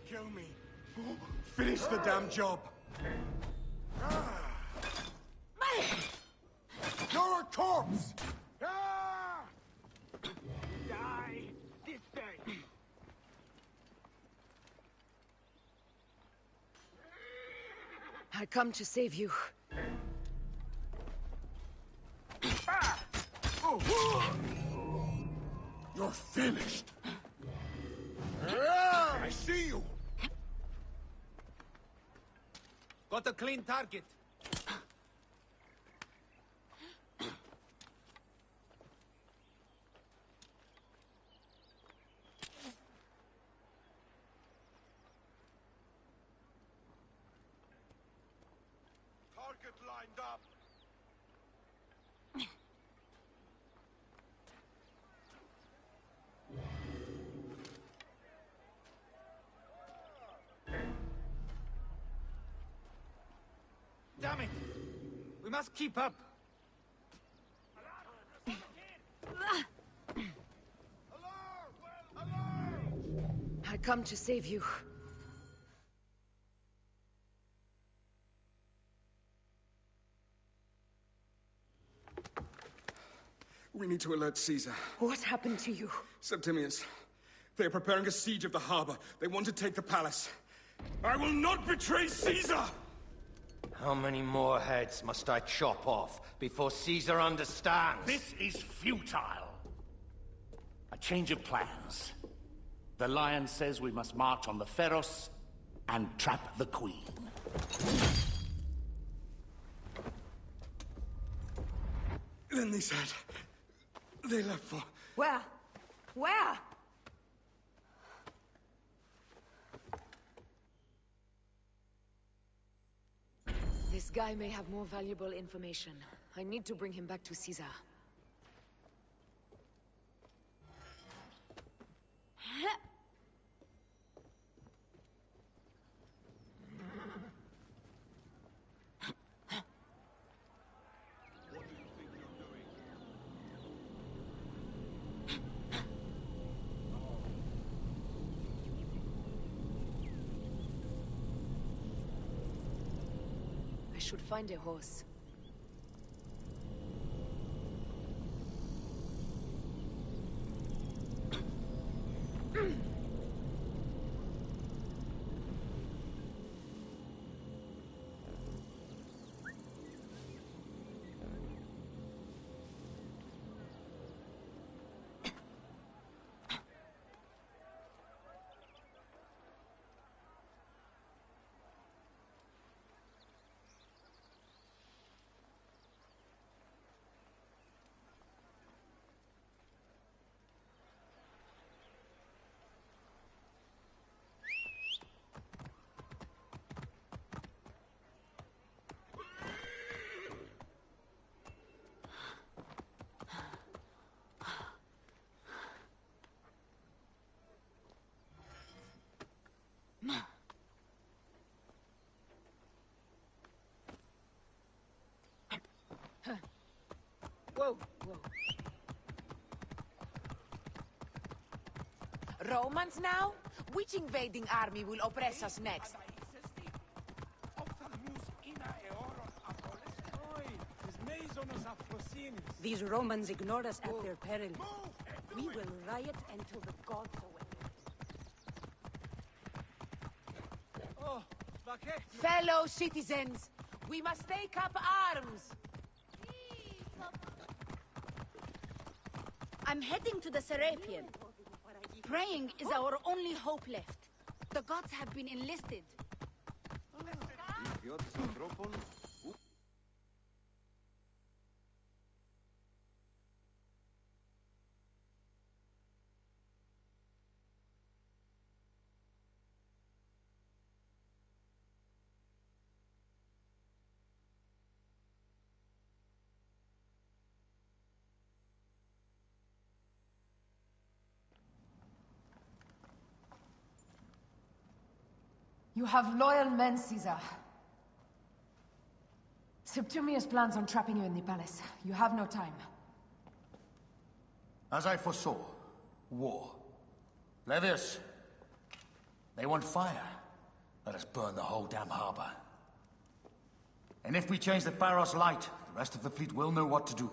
Kill me. Finish the damn job. You're a corpse! Die this day. I come to save you. You're finished. I see you. Got a clean target. Target lined up. Damn it! We must keep up. I come to save you. We need to alert Caesar. What happened to you? Septimius. They are preparing a siege of the harbor. They want to take the palace. I will not betray Caesar! How many more heads must I chop off before Caesar understands? This is futile. A change of plans. The Lion says we must march on the Pharos and trap the Queen. Then they said... they left for... Where? Where? This guy may have more valuable information. I need to bring him back to Caesar. I should find a horse. Whoa, whoa. Romans now? Which invading army will oppress us next? These Romans ignore us at their peril. We will riot until the gods away. Fellow citizens, we must take up arms! I'm heading to the Serapion. Praying is our only hope left. The gods have been enlisted. You have loyal men, Caesar. Septimius plans on trapping you in the palace. You have no time. As I foresaw, war. Levius, they want fire. Let us burn the whole damn harbor. And if we change the Pharos light, the rest of the fleet will know what to do.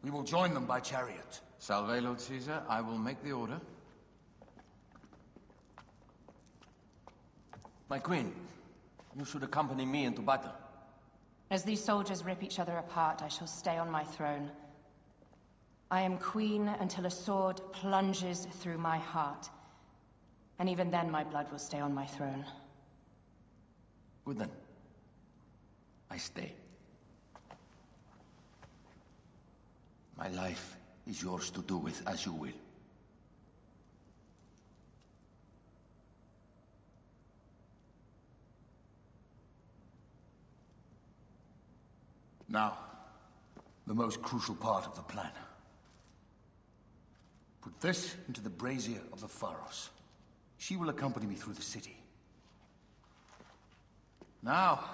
We will join them by chariot. Salve, Lord Caesar. I will make the order. My queen, you should accompany me into battle. As these soldiers rip each other apart, I shall stay on my throne. I am queen until a sword plunges through my heart. And even then, my blood will stay on my throne. Good then. I stay. My life is yours to do with as you will. Now, the most crucial part of the plan. Put this into the brazier of the Pharos. She will accompany me through the city. Now,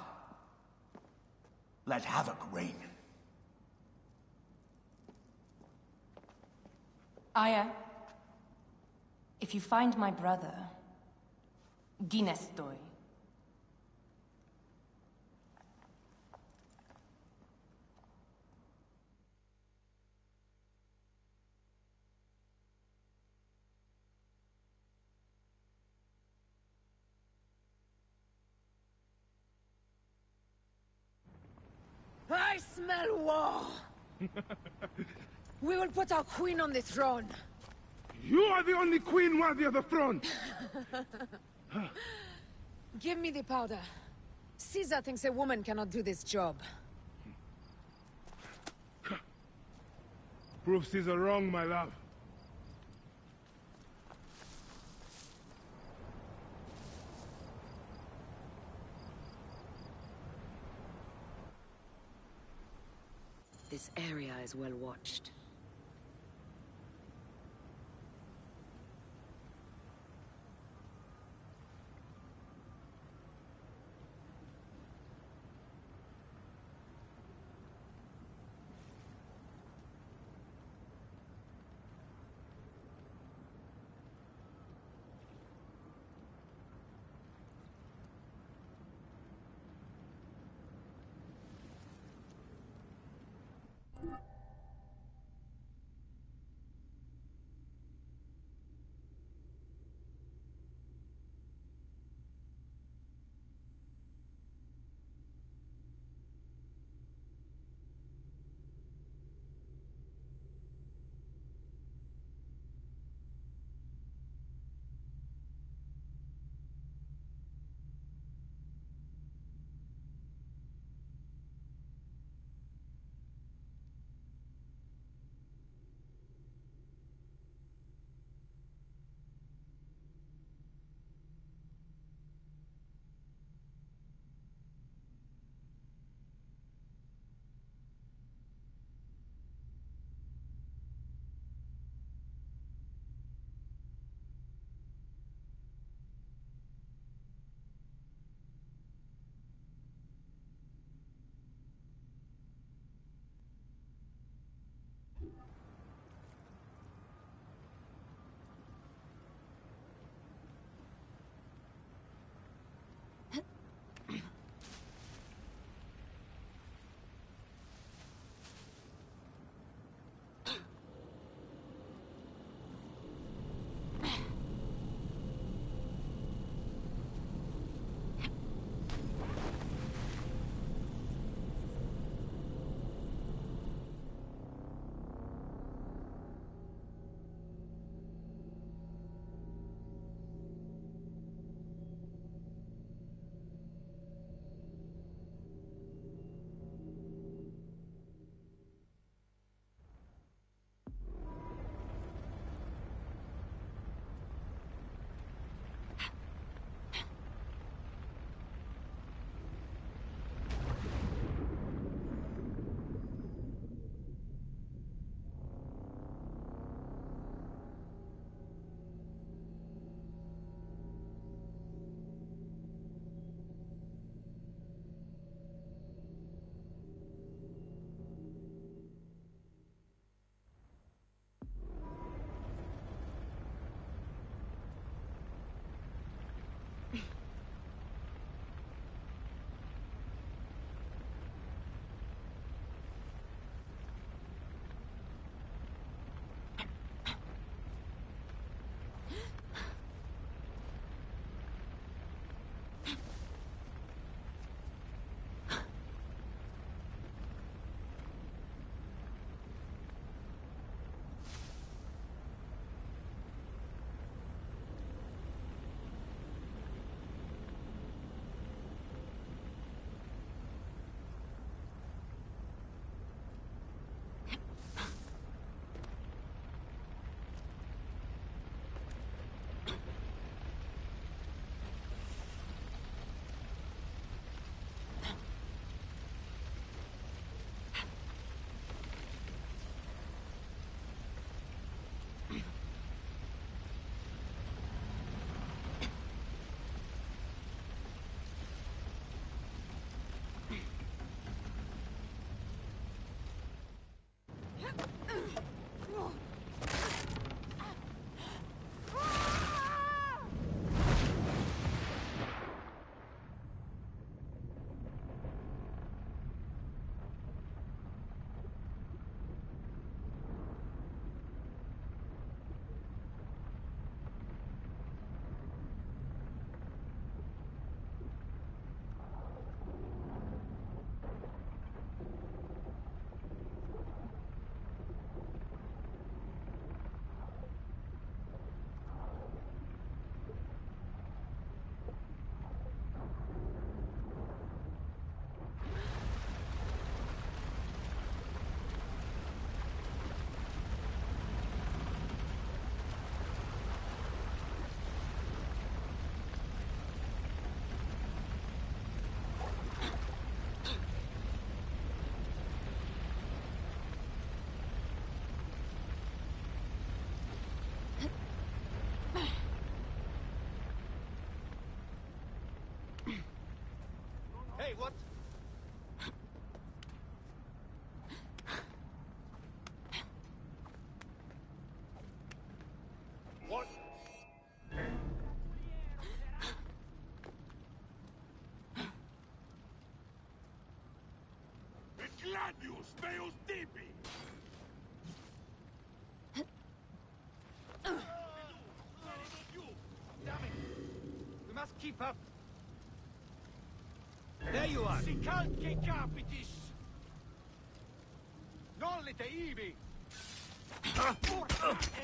let havoc reign. Aya, if you find my brother, Ginestoi. I smell war! We will put our queen on the throne. You are the only queen worthy of the throne! Give me the powder. Caesar thinks a woman cannot do this job. Prove Caesar wrong, my love. This area is well watched. Hey, what? What? Gladius meus tibi! Damn it! We must keep up. There you are. Si calce capitis. Nollite ibi.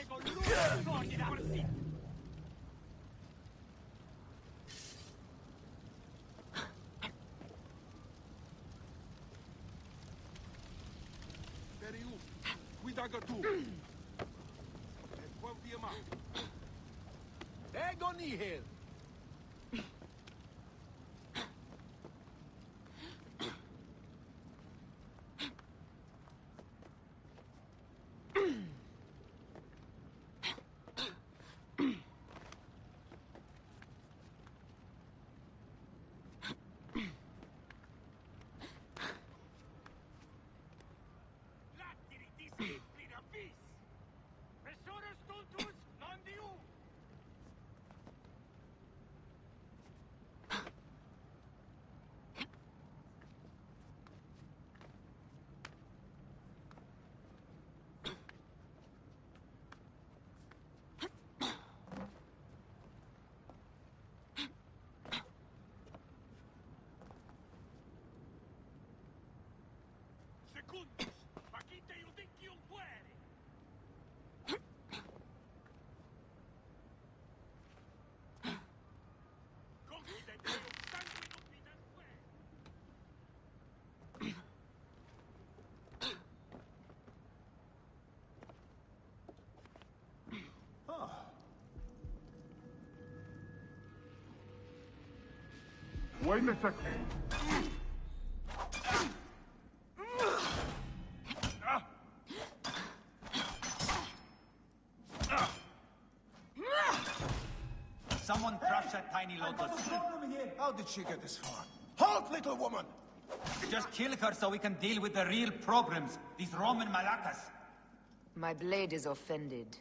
Ego l'uomo Perius, guidaga tu. Et quam diamat. Ego nihil. Secundus, facite iudicium pueri! Confide Deum sanguinum finanque! Wait a second. Someone crush that tiny lotus. How did she get this far? Halt, little woman! Just kill her so we can deal with the real problems. These Roman malacas. My blade is offended.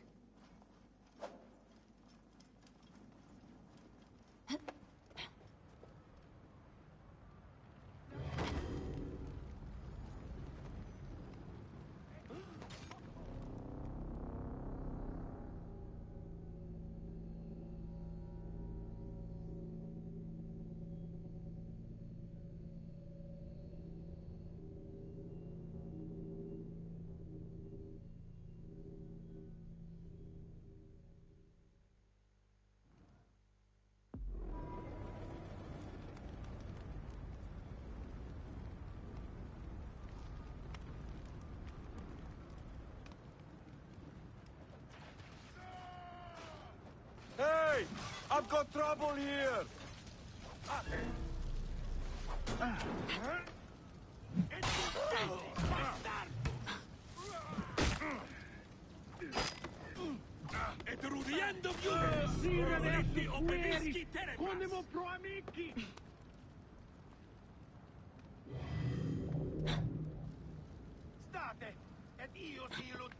Hey! I've got trouble here! Et rudiendo viume, sire detti obelisci terebras! Conemo pro amici! State, et io si illud...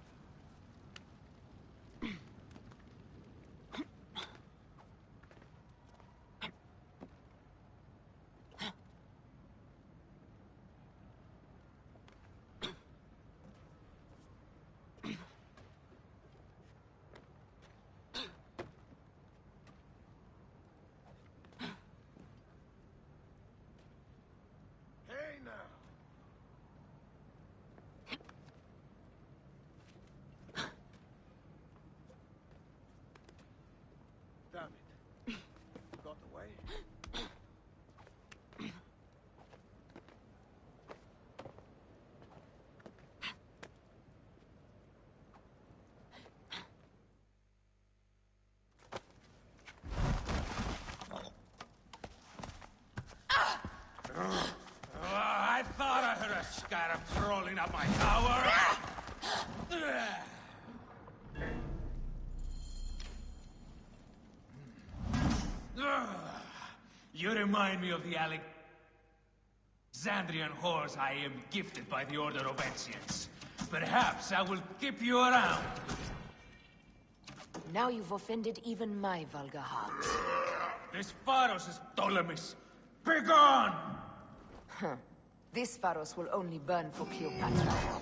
Hey now! Damn it. Got away. I thought I heard a scarab crawling up my tower. You remind me of the Xandrian whores I am gifted by the Order of Ancients. Perhaps I will keep you around. Now you've offended even my vulgar heart. This Pharos is Ptolemy's. Begone! Huh. This Pharos will only burn for Cleopatra.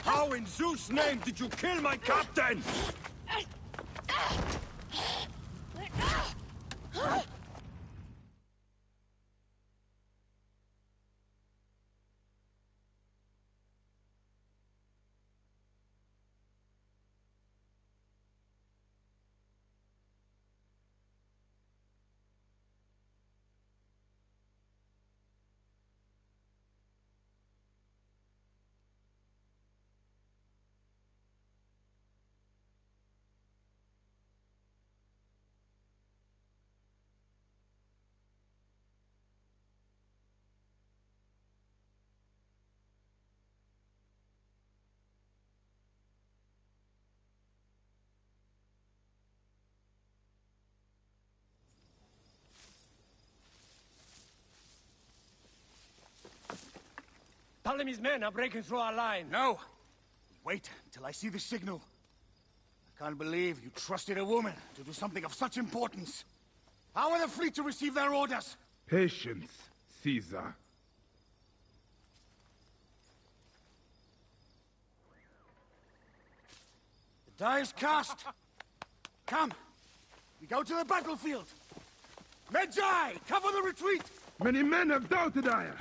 How in Zeus' name did you kill my captain? Ptolemy's men are breaking through our line. No! Wait until I see the signal. I can't believe you trusted a woman to do something of such importance. How are the fleet to receive their orders? Patience, Caesar. The die is cast. Come, we go to the battlefield. Medjay, cover the retreat! Many men have doubted Aya.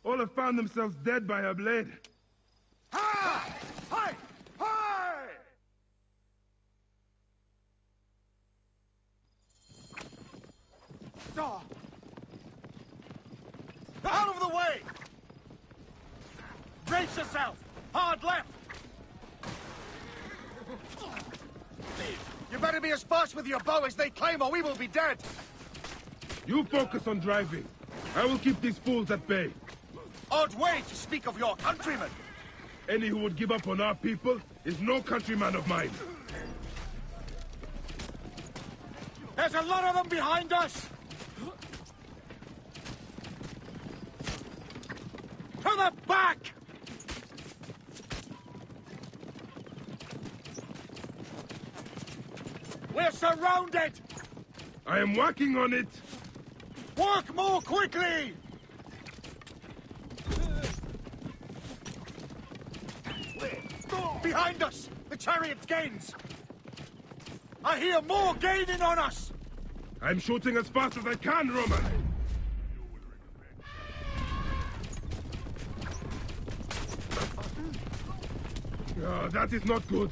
All have found themselves dead by her blade. Hi! Hi! Hi! Oh. Out of the way! Brace yourself! Hard left! You better be as fast with your bow as they claim, or we will be dead! You focus on driving. I will keep these fools at bay. Odd way to speak of your countrymen! Any who would give up on our people is no countryman of mine. There's a lot of them behind us! To the back! We're surrounded! I am working on it! Work more quickly! Behind us! The chariot gains! I hear more gaining on us! I'm shooting as fast as I can, Roman! Oh, that is not good.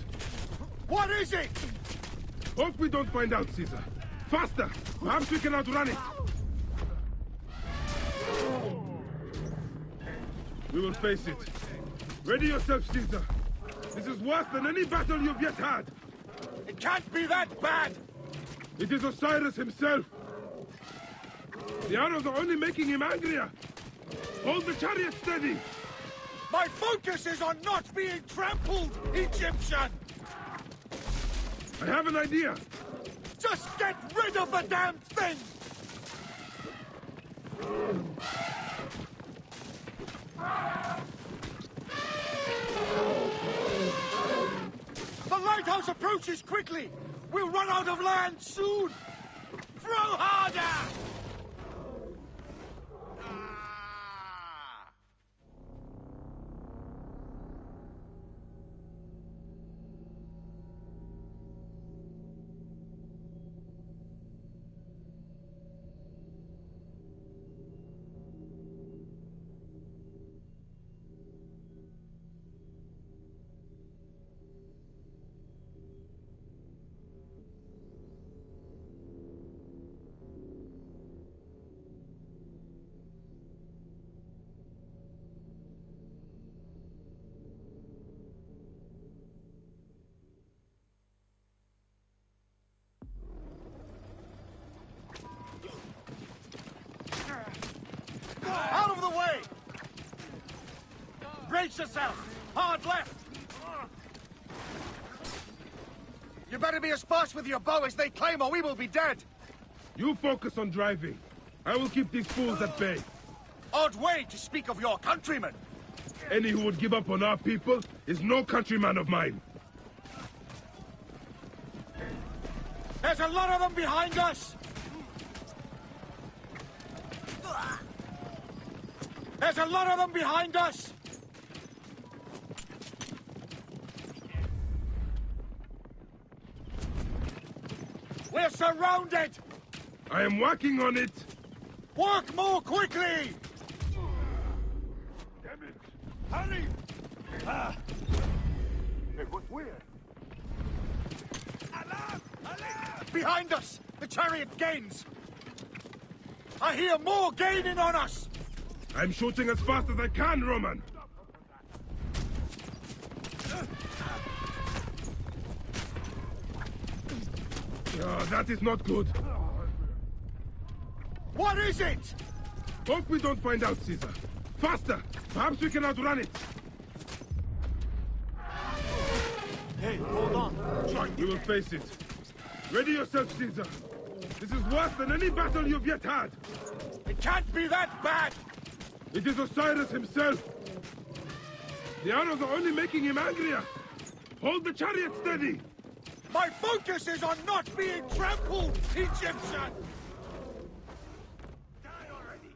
What is it? Hope we don't find out, Caesar. Faster! Perhaps we can outrun it! We will face it. Ready yourself, Caesar. This is worse than any battle you've yet had. It can't be that bad! It is Osiris himself. The arrows are only making him angrier. Hold the chariot steady. My focus is on not being trampled, Egyptian! I have an idea. Just get rid of the damn thing! The lighthouse approaches quickly! We'll run out of land soon! Throw harder! Out of the way! Brace yourself! Hard left! You better be as fast with your bow as they claim or we will be dead! You focus on driving. I will keep these fools at bay. Odd way to speak of your countrymen! Any who would give up on our people is no countryman of mine. There's a lot of them behind us! There's a lot of them behind us! We're surrounded! I am working on it! Work more quickly! Damn it! Hurry! Hey, what's weird? Alarm! Alarm! Behind us! The chariot gains! I hear more gaining on us! I'm shooting as fast as I can, Roman! Oh, that is not good. What is it? Hope we don't find out, Caesar. Faster! Perhaps we can outrun it. Hey, hold on. We will face it. Ready yourself, Caesar. This is worse than any battle you've yet had. It can't be that bad! It is Osiris himself. The arrows are only making him angrier. Hold the chariot steady. My focus is on not being trampled, Egyptian! Die already!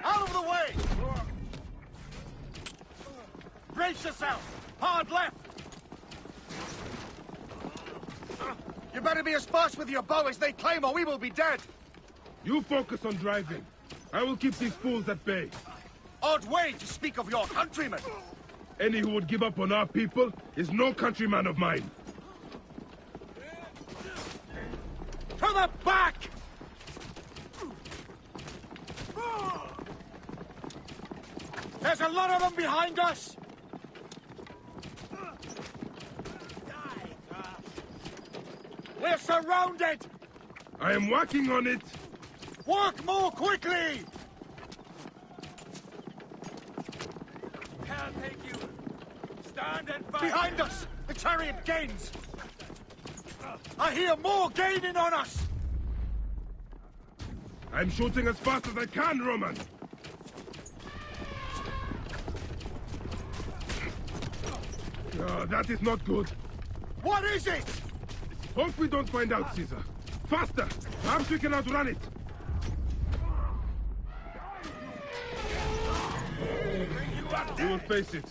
Out of the way! Brace yourself! Hard left! You better be as fast with your bow as they claim or we will be dead! You focus on driving. I will keep these fools at bay. Odd way to speak of your countrymen. Any who would give up on our people is no countryman of mine. To the back! There's a lot of them behind us! We're surrounded! I am working on it! Work more quickly! Can't take you! Stand and fight! Behind us! The chariot gains! I hear more gaining on us! I'm shooting as fast as I can, Roman! Oh, that is not good. What is it? Hope we don't find out, Caesar. Faster! Perhaps we can outrun it! You will face it.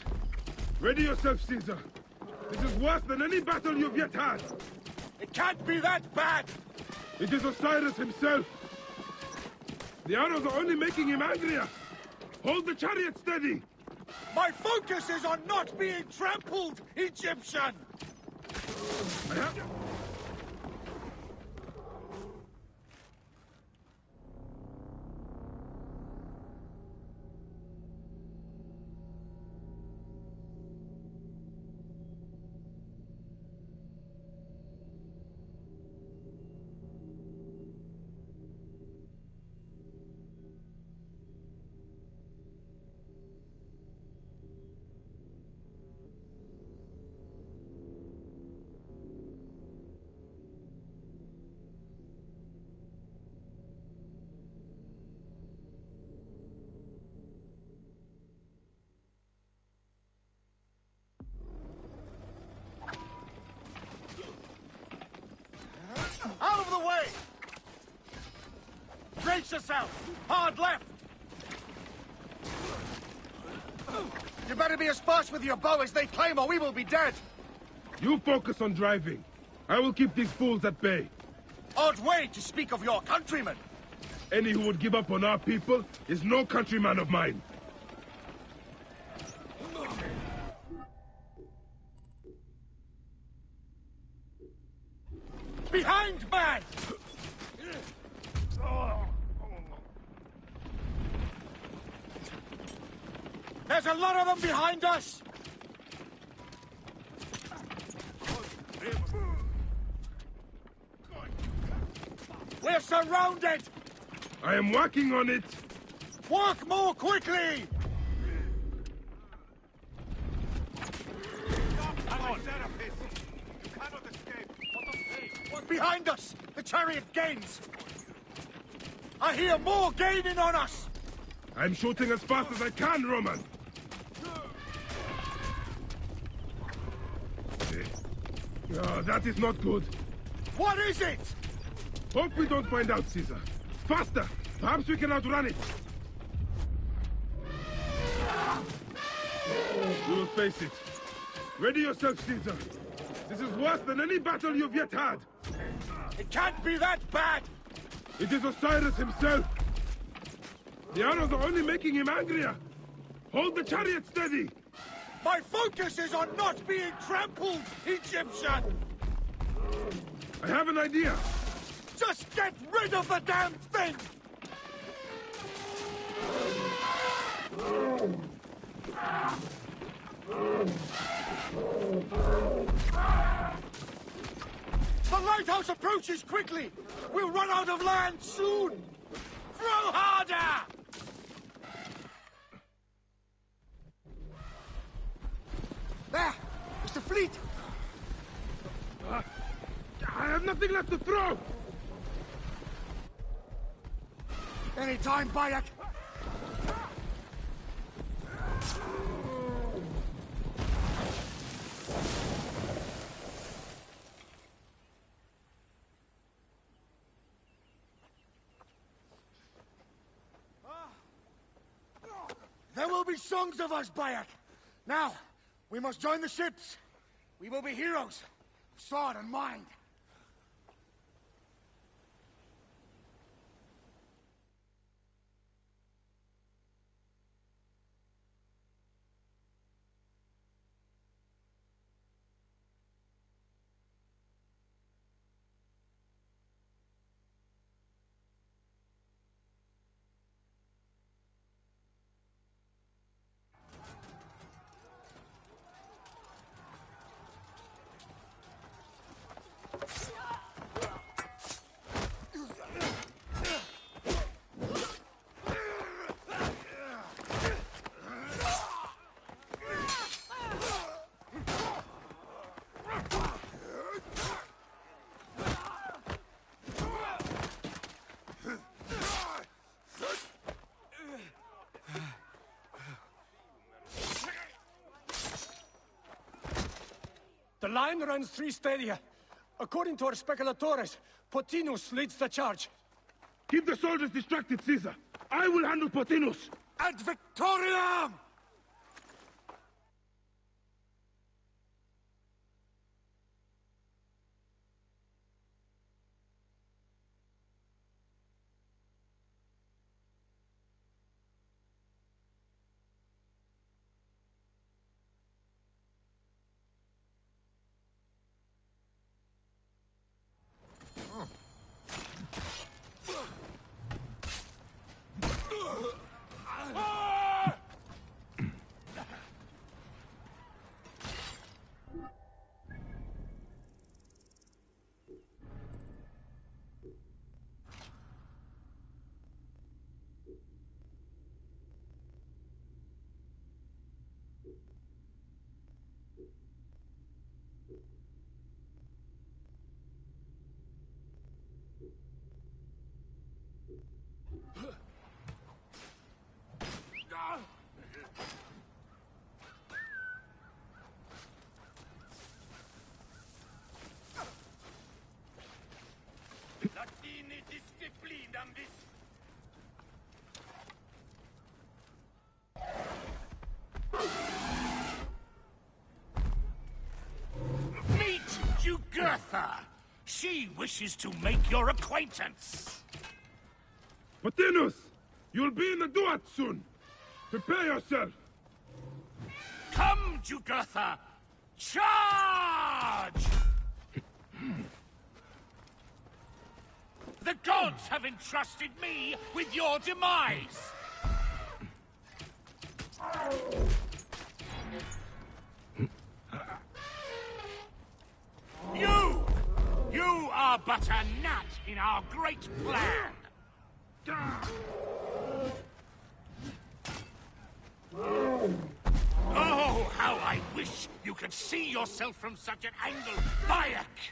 Ready yourself, Caesar. This is worse than any battle you've yet had. It can't be that bad! It is Osiris himself. The arrows are only making him angrier. Hold the chariot steady. My focus is on not being trampled, Egyptian! I have... Out of the way! Brace yourself! Hard left! You better be as fast with your bow as they claim or we will be dead! You focus on driving. I will keep these fools at bay. Odd way to speak of your countrymen! Any who would give up on our people is no countryman of mine. Behind, man! There's a lot of them behind us! We're surrounded! I am working on it! Work more quickly! Behind us! The chariot gains! I hear more gaining on us! I'm shooting as fast as I can, Roman! Oh, that is not good. What is it? Hope we don't find out, Caesar. Faster! Perhaps we can outrun it! You will face it. Ready yourself, Caesar. This is worse than any battle you've yet had. It can't be that bad! It is Osiris himself. The arrows are only making him angrier. Hold the chariot steady. My focus is on not being trampled, Egyptian! I have an idea. Just get rid of the damn thing! The lighthouse approaches quickly! We'll run out of land soon! Throw harder! There! It's the fleet! I have nothing left to throw! Any time, Bayek! There will be songs of us, Bayek! Now, we must join the ships! We will be heroes, of sword and mind! line runs 3 stadia. According to our speculatores, Potinus leads the charge. Keep the soldiers distracted, Caesar. I will handle Potinus. Ad Victoriam! Meet Jugurtha. She wishes to make your acquaintance. Potinus! You'll be in the Duat soon. Prepare yourself. Come, Jugurtha! Charge! The gods have entrusted me with your demise! You are but a gnat in our great plan! Oh, how I wish you could see yourself from such an angle, Bayek!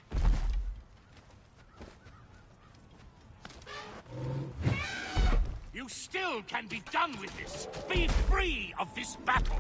You still can be done with this. Be free of this battle.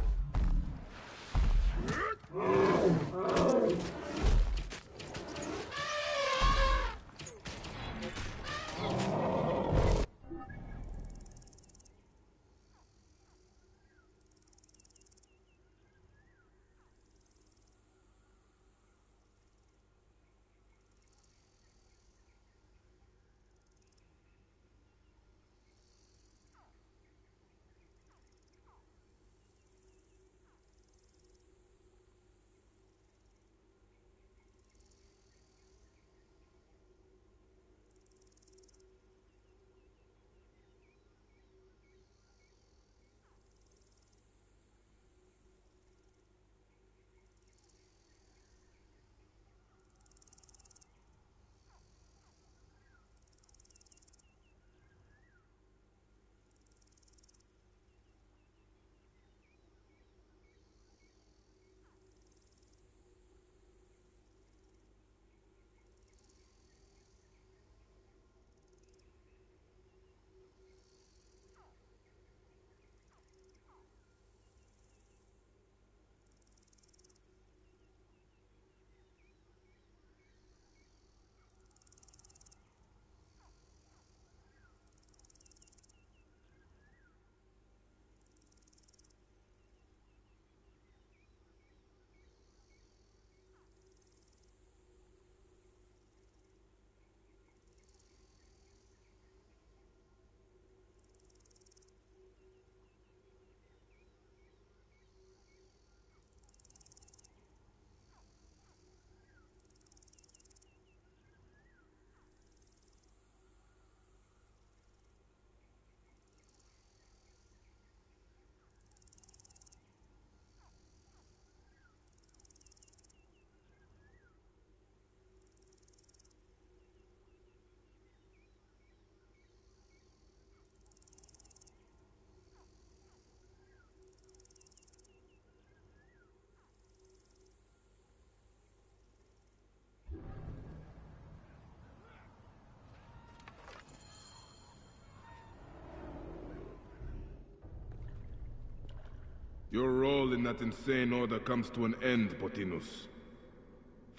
Your role in that insane order comes to an end, Potinus.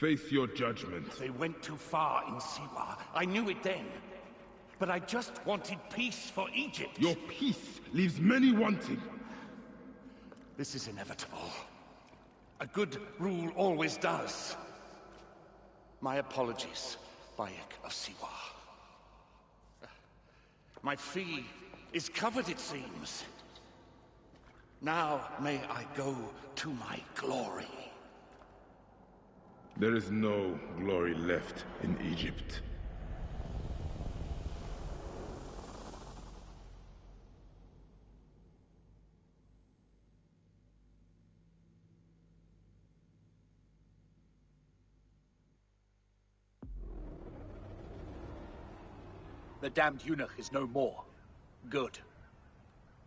Face your judgment. They went too far in Siwa. I knew it then. But I just wanted peace for Egypt. Your peace leaves many wanting. This is inevitable. A good rule always does. My apologies, Bayek of Siwa. My fee is covered, it seems. Now may I go to my glory. There is no glory left in Egypt. The damned eunuch is no more. Good.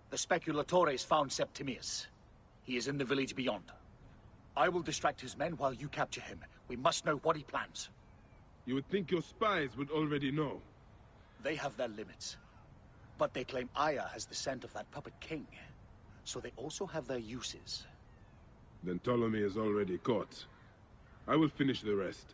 The speculatores found Septimius. He is in the village beyond. I will distract his men while you capture him. We must know what he plans. You would think your spies would already know. They have their limits. But they claim Aya has the scent of that puppet king. So they also have their uses. Then Ptolemy is already caught. I will finish the rest.